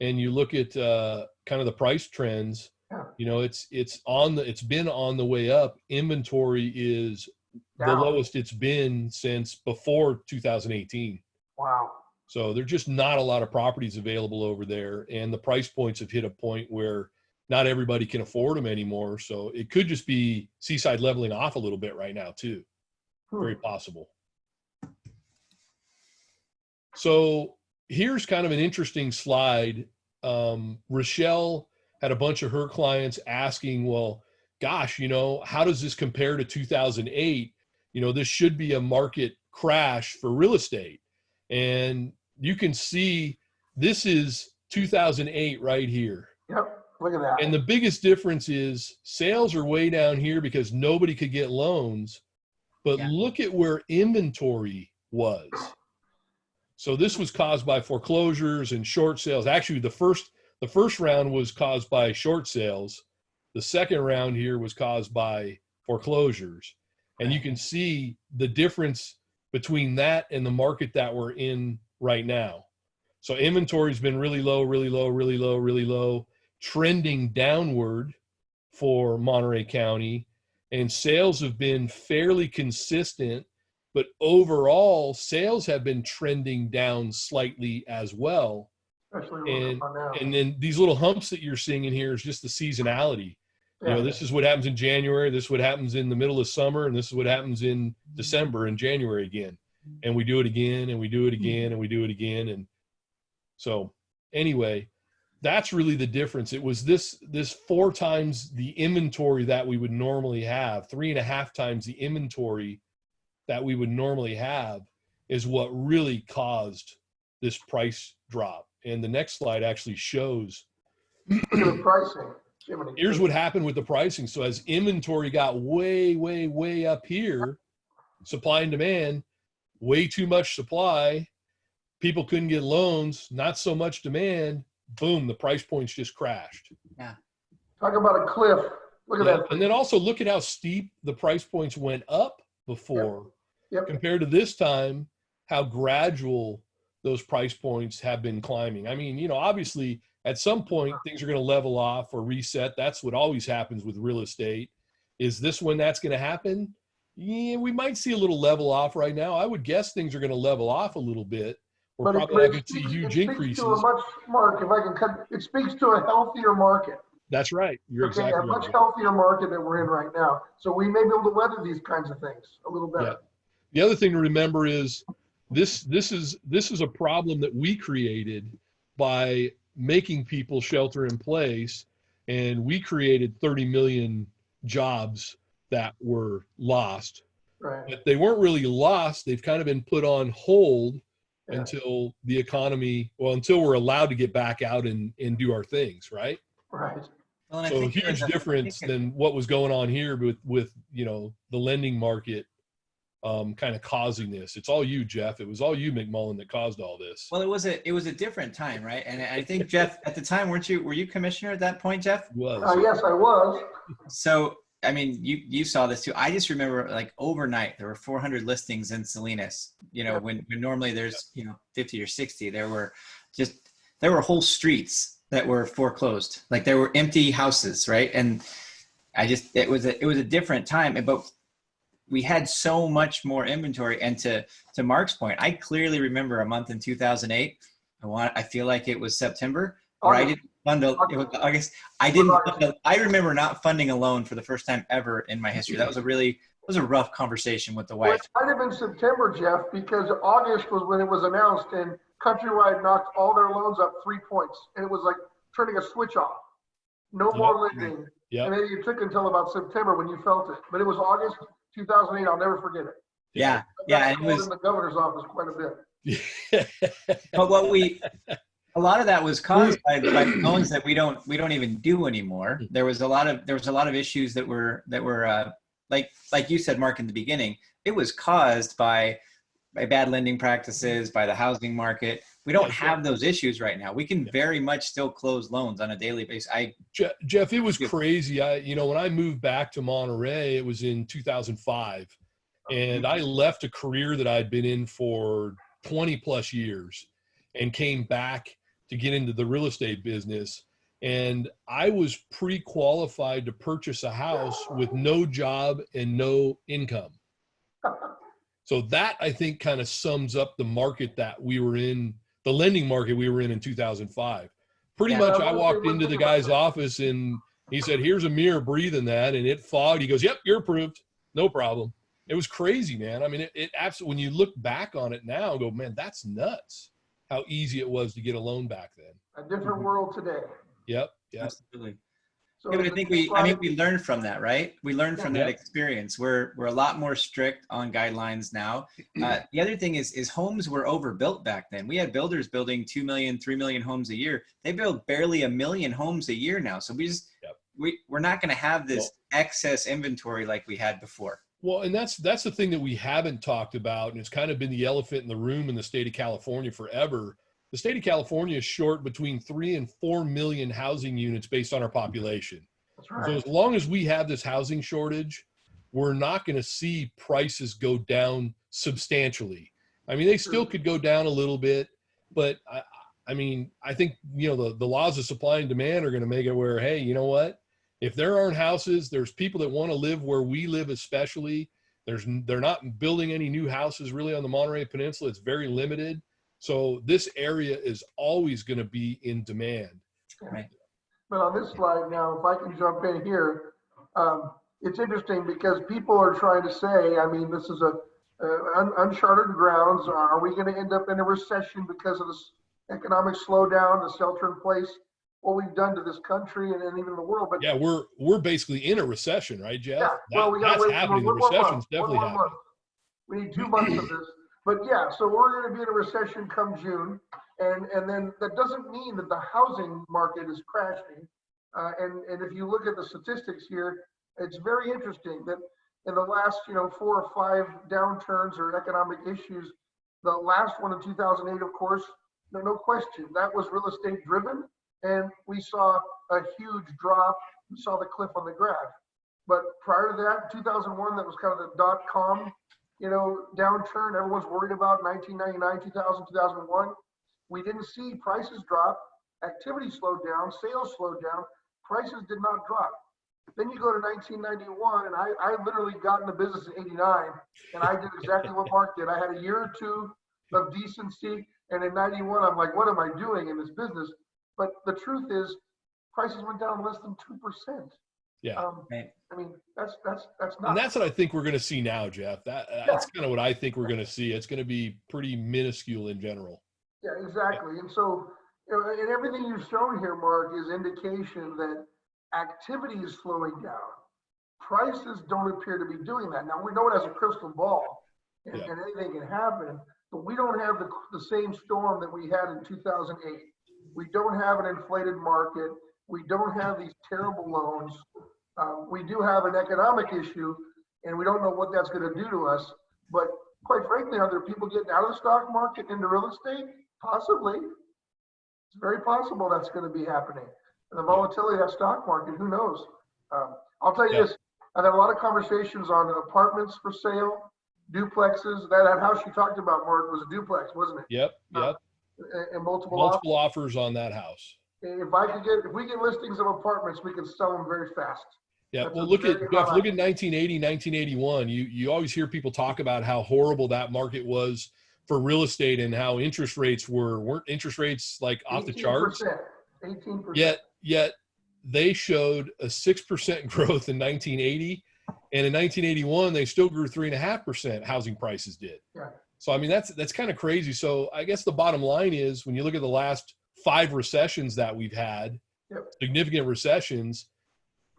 and you look at kind of the price trends. Yeah. It's been on the way up. Inventory is the lowest it's been since before 2018. Wow. So there's just not a lot of properties available over there, and the price points have hit a point where not everybody can afford them anymore. So it could just be Seaside leveling off a little bit right now too. Very possible. So here's kind of an interesting slide. Rochelle had a bunch of her clients asking, well, gosh, how does this compare to 2008? This should be a market crash for real estate. And you can see this is 2008 right here. Yep. Look at that. And the biggest difference is sales are way down here because nobody could get loans. But look at where inventory was. So this was caused by foreclosures and short sales. Actually, the first round was caused by short sales. The second round here was caused by foreclosures. And you can see the difference between that and the market that we're in right now. So inventory's been really low, really low, really low, really low, trending downward for Monterey County. And sales have been fairly consistent, but overall sales have been trending down slightly as well. Especially what's And, on now. and then these little humps that you're seeing in here is just the seasonality. You know, Yeah. this is what happens in January. This is what happens in the middle of summer. And this is what happens in December and January again. And we do it again and we do it again and we do it again. And so anyway, that's really the difference. It was this 4 times the inventory that we would normally have, 3.5 times the inventory that we would normally have is what really caused this price drop. And the next slide actually shows Look at the pricing. Jiminy. here's what happened with the pricing. So as inventory got way, way, way up here, supply and demand, way too much supply, people couldn't get loans, not so much demand, boom, the price points just crashed. Yeah. Talk about a cliff. Look at Yeah. that. And then also look at how steep the price points went up before Yep. compared to this time, how gradual those price points have been climbing. I mean, you know, obviously at some point things are going to level off or reset. That's what always happens with real estate. Is this when that's going to happen? Yeah, we might see a little level off right now. I would guess things are going to level off a little bit. We're probably not going to see huge increases. To a much, Mark, if I can cut, it speaks to a healthier market. That's right. You're Okay, exactly a much right. healthier market that we're in right now. So we may be able to weather these kinds of things a little better. Yeah. The other thing to remember is this is a problem that we created by making people shelter in place, and we created 30 million jobs that were lost. Right. But they weren't really lost. They've kind of been put on hold Yeah. until the economy, until we're allowed to get back out and do our things, right? Right. Well, and I So a think huge difference than what was going on here with you know, the lending market kind of causing this. It's all you, Jeff. It was all you, McMullen, that caused all this. Well, it was a different time, right? And I think Jeff, at the time, were you commissioner at that point, Jeff? It was. Yes, I was. So, I mean, you saw this too. I just remember like overnight, there were 400 listings in Salinas, you know, when normally there's, you know, 50 or 60, there were whole streets that were foreclosed. Like there were empty houses, right? And it was a different time, but we had so much more inventory. And to Mark's point, I clearly remember a month in 2008. I feel like it was September, where I didn't fund it was August. I remember not funding a loan for the first time ever in my history. That was a rough conversation with the Well, wife. it might have been September, Jeff, because August was when it was announced, and Countrywide knocked all their loans up 3 points, and it was like turning a switch off. No more lending. Yep. And then it took until about September when you felt it. But it was August 2008. I'll never forget it. Yeah. I And it was was, in the governor's office quite a bit. but a lot of that was caused by loans that we don't even do anymore. There was a lot of issues that were like you said, Mark, in the beginning. It was caused by bad lending practices, by the housing market. We don't have those issues right now. We can very much still close loans on a daily basis. Jeff, it was crazy. When I moved back to Monterey, it was in 2005, and I left a career that I'd been in for 20 plus years and came back to get into the real estate business. And I was pre-qualified to purchase a house with no job and no income. So that, I think, kind of sums up the market that we were in, the lending market we were in 2005. Pretty much I walked into the guy's office and he said, here's a mirror, breathe in that. And it fogged. He goes, yep, you're approved. No problem. It was crazy, man. I mean, it absolutely, when you look back on it now, go, man, that's nuts how easy it was to get a loan back then. A different world today. Yep. Absolutely. So Yeah, but I think we learned from that, right? We learned from that experience. We're a lot more strict on guidelines now. The other thing is homes were overbuilt back then. We had builders building 2 million, 3 million homes a year. They build barely 1 million homes a year now. So we're not going to have this excess inventory like we had before. Well, and that's the thing that we haven't talked about, and it's kind of been the elephant in the room in the state of California forever. The state of California is short between 3 and 4 million housing units based on our population. That's right. So as long as we have this housing shortage, we're not going to see prices go down substantially. I mean, they still could go down a little bit, but I mean, I think, the laws of supply and demand are going to make it where, hey, you know what? If there aren't houses, there's people that want to live where we live, especially. They're not building any new houses really on the Monterey Peninsula. It's very limited. So this area is always going to be in demand. Right. But on this slide now, if I can jump in here, it's interesting because people are trying to say, I mean, this is uncharted grounds. Are we going to end up in a recession because of this economic slowdown, the shelter in place, what we've done to this country and even the world? But yeah, we're basically in a recession, right, Jeff? yeah, well, we got to that's wait happening. The one more recession's month. definitely One more happening. month. We need 2 months of this. But yeah, so we're going to be in a recession come June. And then that doesn't mean that the housing market is crashing. And if you look at the statistics here, it's very interesting that in the last 4 or 5 downturns or economic issues, the last one in 2008, of course, no question, that was real estate driven. And we saw a huge drop. We saw the cliff on the graph. But prior to that, 2001, that was kind of the dot-com downturn. Everyone's worried about 1999, 2000, 2001. We didn't see prices drop. Activity slowed down. Sales slowed down. Prices did not drop. Then you go to 1991, and I literally got into business in '89, and I did exactly what Mark did. I had a year or two of decency, and in '91, I'm like, what am I doing in this business? But the truth is, prices went down less than 2%. Yeah. Right. I mean, that's not. And that's what I think we're going to see now, Jeff. That's kind of what I think we're going to see. It's going to be pretty minuscule in general. Yeah, exactly. And so, and everything you've shown here, Mark, is indication that activity is slowing down. Prices don't appear to be doing that. Now, we know it has a crystal ball and anything can happen, but we don't have the same storm that we had in 2008. We don't have an inflated market. We don't have these terrible loans. We do have an economic issue, and we don't know what that's going to do to us. But quite frankly, are there people getting out of the stock market into real estate? Possibly. It's very possible that's going to be happening. And the volatility of that stock market, who knows? I'll tell you this. I've had a lot of conversations on apartments for sale, duplexes. That house you talked about, Mark, was a duplex, wasn't it? Yep. And multiple offers on that house. If we get listings of apartments, we can sell them very fast. Yeah. That's Well, look at 1980, 1981. You always hear people talk about how horrible that market was for real estate and how interest rates weren't interest rates like off the charts. 18%. Yet they showed a 6% growth in 1980, and in 1981 they still grew 3.5%. Housing prices did. Yeah. So I mean that's kind of crazy. So I guess the bottom line is when you look at the last 5 recessions that we've had, significant recessions,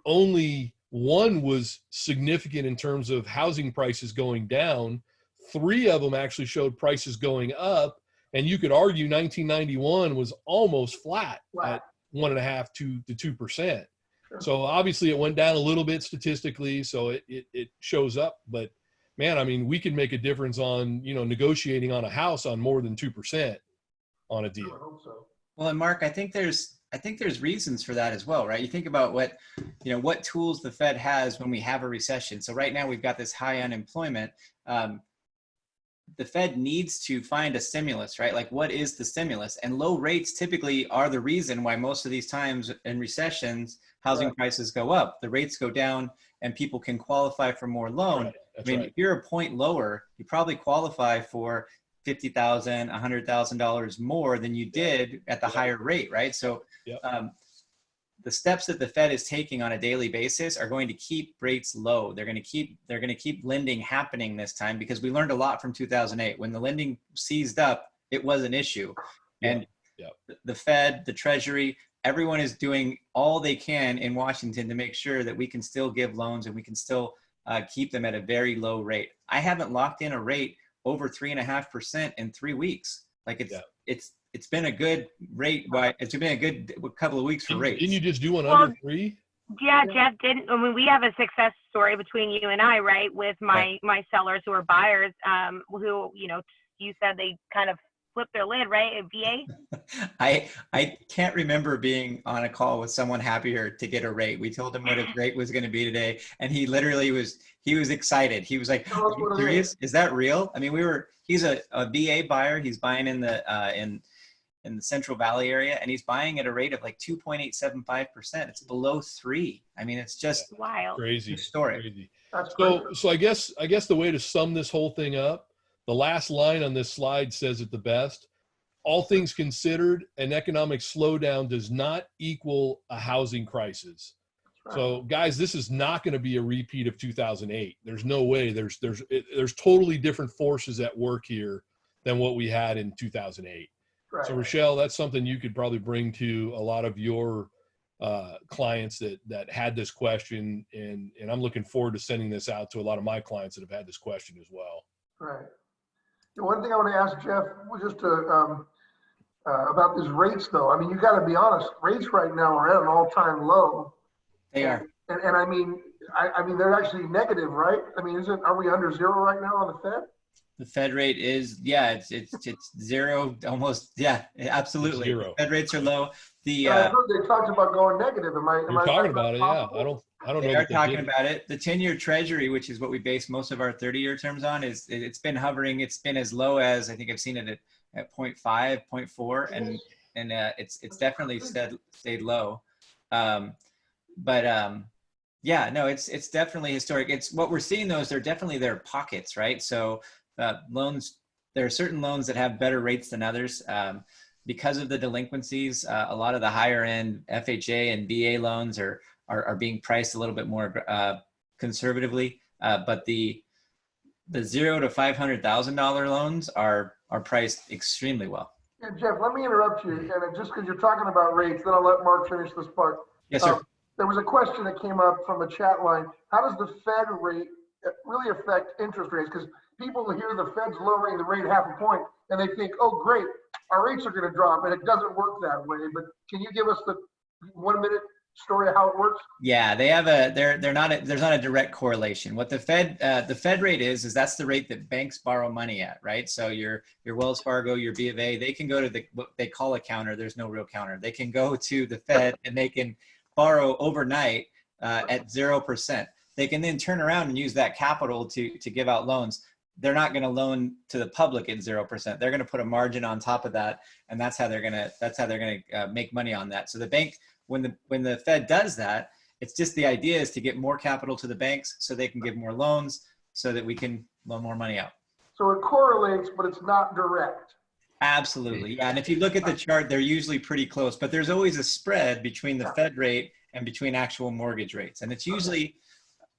only one was significant in terms of housing prices going down. 3 of them actually showed prices going up, and you could argue 1991 was almost flat at 1.5% to 2%. Sure. So obviously it went down a little bit statistically, so it shows up. But man, I mean, we can make a difference on negotiating on a house on more than 2% on a deal. I hope so. Well, and Mark, I think there's reasons for that as well, right? You think about what tools the Fed has when we have a recession. So right now we've got this high unemployment. The Fed needs to find a stimulus, right? Like, what is the stimulus? And low rates typically are the reason why most of these times in recessions, housing prices go up, the rates go down, and people can qualify for more loan. Right. I mean, if you're a point lower, you probably qualify for $50,000, $100,000 more than you did at the higher rate, right? So the steps that the Fed is taking on a daily basis are going to keep rates low. They're going to keep lending happening this time, because we learned a lot from 2008. When the lending seized up, it was an issue. And the Fed, the Treasury, everyone is doing all they can in Washington to make sure that we can still give loans and we can still keep them at a very low rate. I haven't locked in a rate over 3.5% in 3 weeks. Like it's been a good rate. It's been a good couple of weeks for rates. Didn't you just do one under 3? Yeah, Jeff didn't. I mean, we have a success story between you and I, right? With my sellers who are buyers, who you said they kind of flipped their lid, right? A VA. I can't remember being on a call with someone happier to get a rate. We told him what his rate was going to be today, and he literally was excited. He was like, "Are you serious? Is that real?" I mean, he's a VA buyer. He's buying in the in the Central Valley area, and he's buying at a rate of like 2.875%. It's below 3. I mean, it's just wild, crazy, historic. Crazy. So I guess the way to sum this whole thing up, the last line on this slide says it the best. all things considered, an economic slowdown does not equal a housing crisis. Right. So guys, this is not going to be a repeat of 2008. There's no way. There's totally different forces at work here than what we had in 2008. Right. So Rochelle, that's something you could probably bring to a lot of your clients that had this question. And I'm looking forward to sending this out to a lot of my clients that have had this question as well. Right. The one thing I want to ask Jeff was just about these rates, though. I mean, you got to be honest. Rates right now are at an all-time low. They are. And I mean, they're actually negative, right? I mean, are we under zero right now on the Fed? The Fed rate is, yeah, it's zero, almost, yeah, absolutely. Zero. Fed rates are low. I heard they talked about going negative. You're talking about it, yeah. I don't know. They are talking about it. The 10-year Treasury, which is what we base most of our 30-year terms on, it's been hovering. It's been as low as, I think I've seen it at 0.5, 0.4, and it's definitely stayed low. Yeah, no, it's definitely historic. It's what we're seeing though is they're definitely their pockets, right? So loans, there are certain loans that have better rates than others. Because of the delinquencies, a lot of the higher end FHA and VA loans are being priced a little bit more conservatively. But the $0 to $500,000 loans are priced extremely well. Yeah, Jeff, let me interrupt you. And just because you're talking about rates, then I'll let Mark finish this part. Yes, sir. There was a question that came up from a chat line. How does the Fed rate really affect interest rates? Because people hear the Fed's lowering the rate 0.5 point and they think, oh, great, our rates are going to drop. And it doesn't work that way. But can you give us the 1-minute story of how it works? Yeah, they have there's not a direct correlation. What the Fed rate is that's the rate that banks borrow money at, right? So your Wells Fargo, your B of A, they can go to what they call a counter. There's no real counter. They can go to the Fed and they can borrow overnight at 0%. They can then turn around and use that capital to give out loans. They're not going to loan to the public at 0%. They're going to put a margin on top of that, and that's how they're going to make money on that. So the bank, when the Fed does that, it's just the idea is to get more capital to the banks so they can give more loans so that we can loan more money out. So it correlates, but it's not direct. Absolutely. Yeah. And if you look at the chart, they're usually pretty close, but there's always a spread between the Fed rate and between actual mortgage rates. And it's usually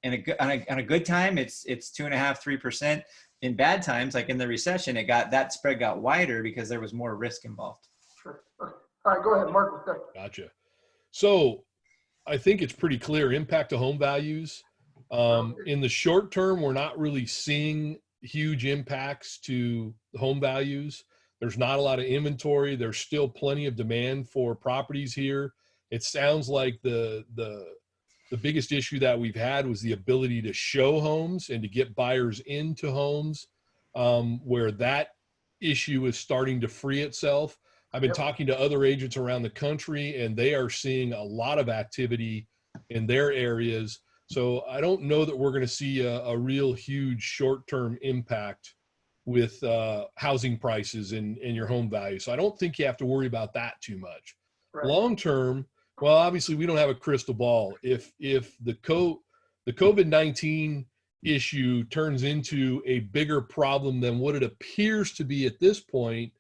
on a good time, it's 2.5%, 3%. In bad times, like in the recession, that spread got wider because there was more risk involved. Sure. Okay. All right, go ahead, Mark. Gotcha. So I think it's pretty clear impact to home values. In the short term, we're not really seeing huge impacts to home values. There's not a lot of inventory. There's still plenty of demand for properties here. It sounds like the biggest issue that we've had was the ability to show homes and to get buyers into homes, where that issue is starting to free itself. I've been talking to other agents around the country, and they are seeing a lot of activity in their areas. So I don't know that we're going to see a real huge short-term impact with housing prices and your home value. So I don't think you have to worry about that too much. Right. Long term, well, obviously we don't have a crystal ball. If the COVID-19 issue turns into a bigger problem than what it appears to be at this point,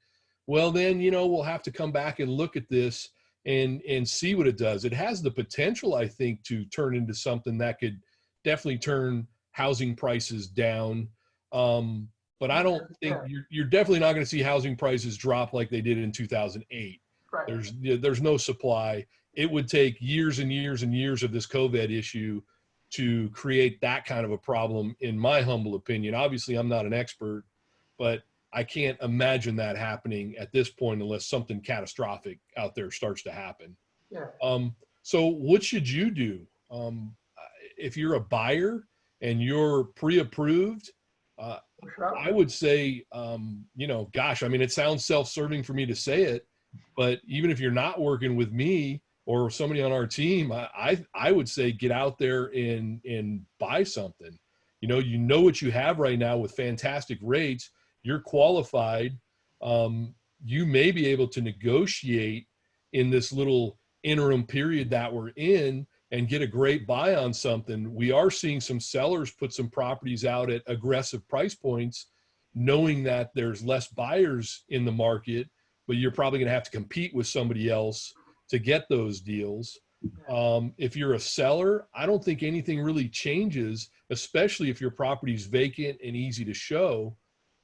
well then, we'll have to come back and look at this and see what it does. It has the potential, I think, to turn into something that could definitely turn housing prices down. But I don't think you're definitely not going to see housing prices drop like they did in 2008. Right. There's no supply. It would take years and years and years of this COVID issue to create that kind of a problem, in my humble opinion. Obviously, I'm not an expert, but I can't imagine that happening at this point unless something catastrophic out there starts to happen. Yeah. So what should you do? If you're a buyer and you're pre-approved, I would say, gosh, I mean, it sounds self-serving for me to say it, but even if you're not working with me or somebody on our team, I would say get out there and buy something. You know what you have right now with fantastic rates. You're qualified. You may be able to negotiate in this little interim period that we're in and get a great buy on something. We are seeing some sellers put some properties out at aggressive price points, knowing that there's less buyers in the market. but you're probably going to have to compete with somebody else to get those deals. If you're a seller, I don't think anything really changes, especially if your property's vacant and easy to show.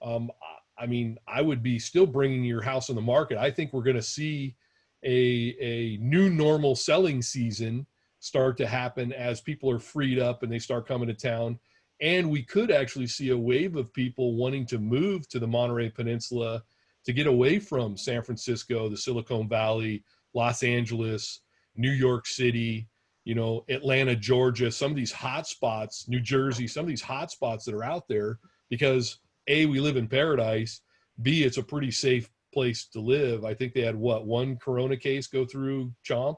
I mean, I would be still bringing your house on the market. I think we're going to see a new normal selling season start to happen as people are freed up and they start coming to town. And we could actually see a wave of people wanting to move to the Monterey Peninsula to get away from San Francisco, the Silicon Valley, Los Angeles, New York City, you know, Atlanta, Georgia, some of these hot spots, New Jersey, some of these hot spots that are out there, because A, we live in paradise, B, it's a pretty safe place to live. I think they had one Corona case go through Chomp,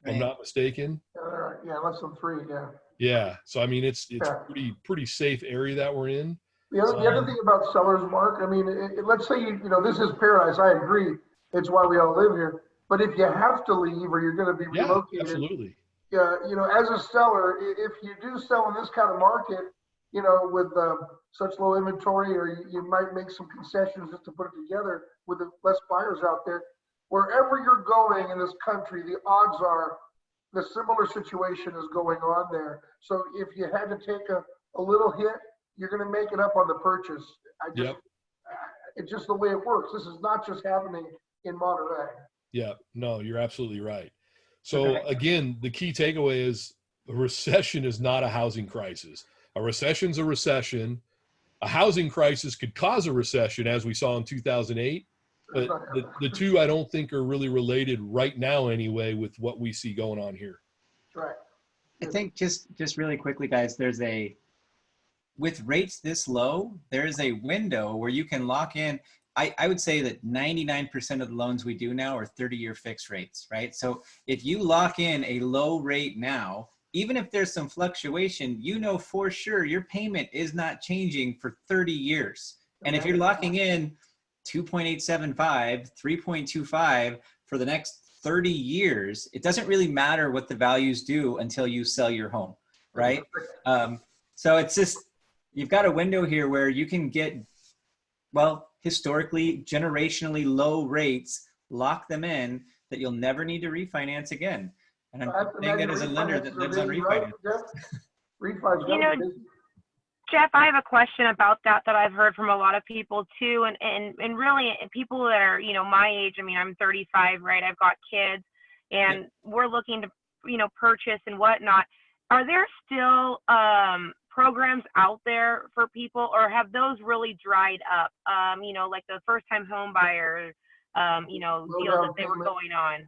if I'm not mistaken. Yeah, less than 3, yeah. Yeah. So, I mean, it's pretty safe area that we're in. The other thing about sellers, Mark, I mean, let's say, you know, this is paradise. I agree. It's why we all live here. But if you have to leave or you're going to be relocated, absolutely. You know, as a seller, if you do sell in this kind of market, you know, with such low inventory, or you might make some concessions just to put it together with the less buyers out there. Wherever you're going in this country, the odds are the similar situation is going on there. So if you had to take a little hit, you're going to make it up on the purchase. It's just the way it works. This is not just happening in Monterey. Yeah, no, you're absolutely right. So again, the key takeaway is a recession is not a housing crisis. A recession's a recession. A housing crisis could cause a recession, as we saw in 2008. But the two, I don't think, are really related right now anyway with what we see going on here. Right. I think just really quickly, guys, with rates this low, there is a window where you can lock in. I would say that 99% of the loans we do now are 30-year fixed rates, right? So if you lock in a low rate now, even if there's some fluctuation, you know for sure your payment is not changing for 30 years. And if you're locking in 2.875, 3.25 for the next 30 years, it doesn't really matter what the values do until you sell your home, right? So it's just, you've got a window here where you can get, well, historically, generationally low rates, lock them in, that you'll never need to refinance again. And I'm saying that as a lender that lives on refinance. You know, Jeff, I have a question about that I've heard from a lot of people too. And really people that are, you know, my age, I mean, I'm 35, right? I've got kids and we're looking to, you know, purchase and whatnot. Are there still programs out there for people, or have those really dried up? You know, like the first time home buyer, you know, deals that they were going on.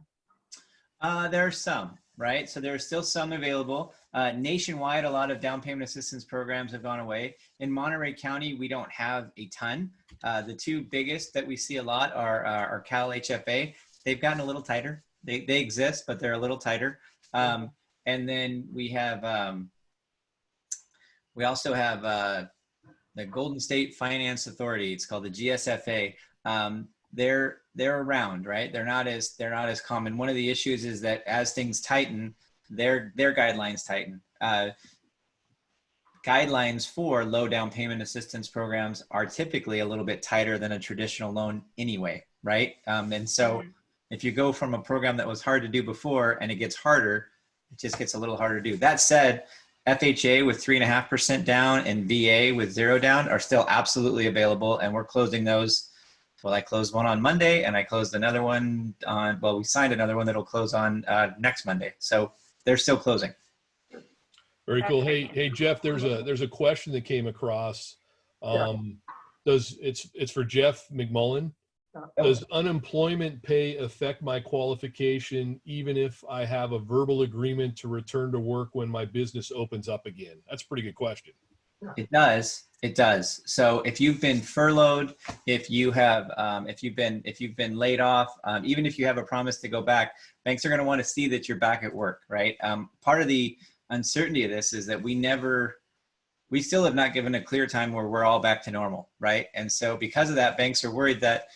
There are some, right? So there are still some available. Nationwide, a lot of down payment assistance programs have gone away. In Monterey County, we don't have a ton. The two biggest that we see a lot are Kal HFA. They've gotten a little tighter. They exist, but they're a little tighter. And then we have, we also have the Golden State Finance Authority. It's called the GSFA. They're around, right? They're not as common. One of the issues is that as things tighten, their guidelines tighten. Guidelines for low down payment assistance programs are typically a little bit tighter than a traditional loan anyway, right? And so if you go from a program that was hard to do before and it gets harder, it just gets a little harder to do. That said, FHA with 3.5% down and VA with 0 down are still absolutely available, and we're closing those. Well, I closed one on Monday, and I closed another one on, well, we signed another one that'll close on next Monday. So they're still closing. Very cool. Hey, Jeff, there's a question that came across. It's for Jeff McMullen. Does unemployment pay affect my qualification even if I have a verbal agreement to return to work when my business opens up again? That's a pretty good question. It does. It does. So if you've been furloughed, if you've been laid off, even if you have a promise to go back, banks are going to want to see that you're back at work, right? Part of the uncertainty of this is that we still have not given a clear time where we're all back to normal, right? And so because of that, banks are worried that,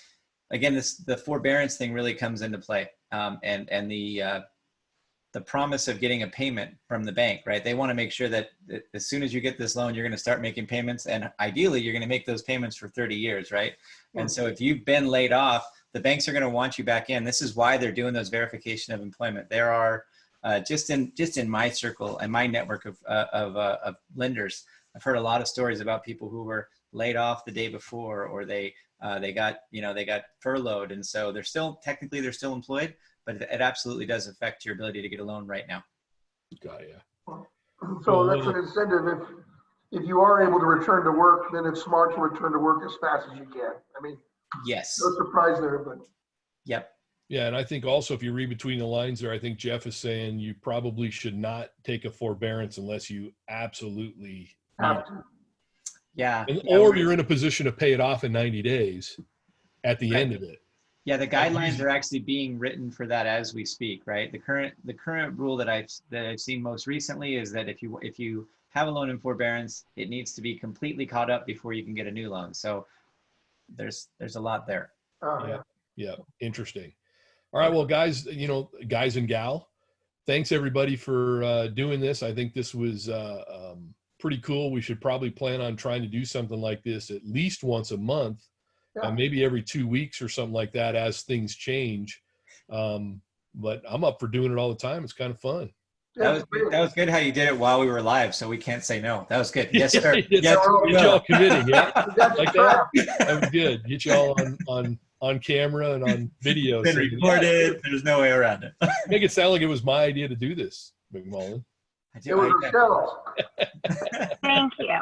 again, the forbearance thing really comes into play, and the promise of getting a payment from the bank, right? They want to make sure that as soon as you get this loan, you're going to start making payments, and ideally, you're going to make those payments for 30 years, right? And so if you've been laid off, the banks are going to want you back in. This is why they're doing those verification of employment. There are just in my circle and my network of lenders, I've heard a lot of stories about people who were laid off the day before, or they got furloughed, and so they're still employed, but it absolutely does affect your ability to get a loan right now. Got ya. So that's an incentive. If you are able to return to work, then it's smart to return to work as fast as you can. I mean, yes, no surprise there, but yep. Yeah, and I think also if you read between the lines there, I think Jeff is saying you probably should not take a forbearance unless you absolutely have to. Yeah. Or you're in a position to pay it off in 90 days at the end of it. Yeah, the guidelines are actually being written for that as we speak, right? The current rule that I've seen most recently is that if you have a loan in forbearance, it needs to be completely caught up before you can get a new loan. So there's a lot there. Yeah, interesting. All right, well, guys, guys and gal, thanks everybody for doing this. I think this was pretty cool. We should probably plan on trying to do something like this at least once a month, maybe every 2 weeks or something like that as things change. But I'm up for doing it all the time. It's kind of fun. That was good how you did it while we were live, so we can't say no. That was good. Yes, sir. Yes, get y'all committing. Yeah, like that. That was good. Get y'all on camera and on video. Been recorded. There's no way around it. Make it sound like it was my idea to do this, McMullen. It was Michelle's. Thank you.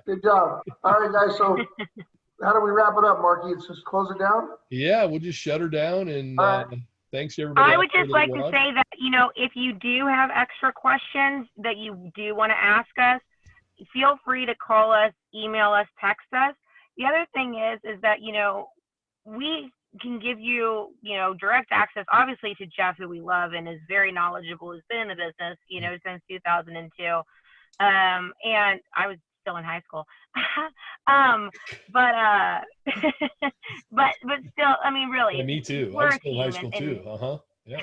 Good job. All right, guys. So how do we wrap it up, Marky? It's just close it down? Yeah, we'll just shut her down. And thanks, everybody. I would just like to say that, if you do have extra questions that you do want to ask us, feel free to call us, email us, text us. The other thing is that, we can give you, direct access, obviously, to Jeff, who we love and is very knowledgeable, has been in the business, since 2002. And I was still in high school. But still, I mean, really. Yeah, me too. I was still in high school too. Yeah.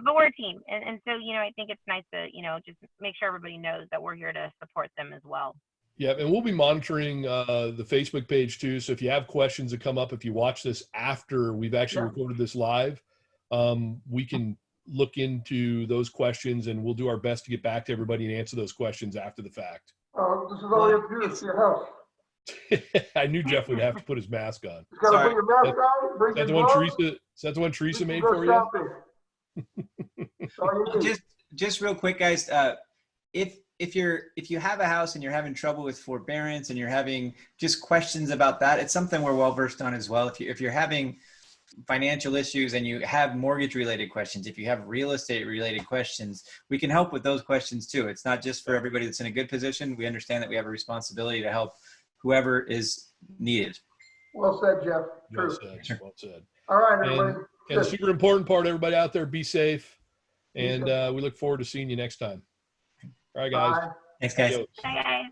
But we're a team. And so, I think it's nice to, just make sure everybody knows that we're here to support them as well. Yeah, and we'll be monitoring the Facebook page too. So if you have questions that come up, if you watch this after we've actually recorded this live, we can look into those questions and we'll do our best to get back to everybody and answer those questions after the fact. Oh, this is all you have to do is your house. I knew Jeff would have to put his mask on. You gotta put your mask on, bring your gloves. Is that the one Teresa made for you? Just real quick, guys. If you have a house and you're having trouble with forbearance and you're having just questions about that, it's something we're well versed on as well. If you're having financial issues and you have mortgage related questions, if you have real estate related questions, we can help with those questions too. It's not just for everybody that's in a good position. We understand that we have a responsibility to help whoever is needed. Well said, Jeff. True. Well said. All right, everybody. And the super important part, everybody out there, be safe. And we look forward to seeing you next time. All right, guys. Bye. Thanks, guys. Bye, guys.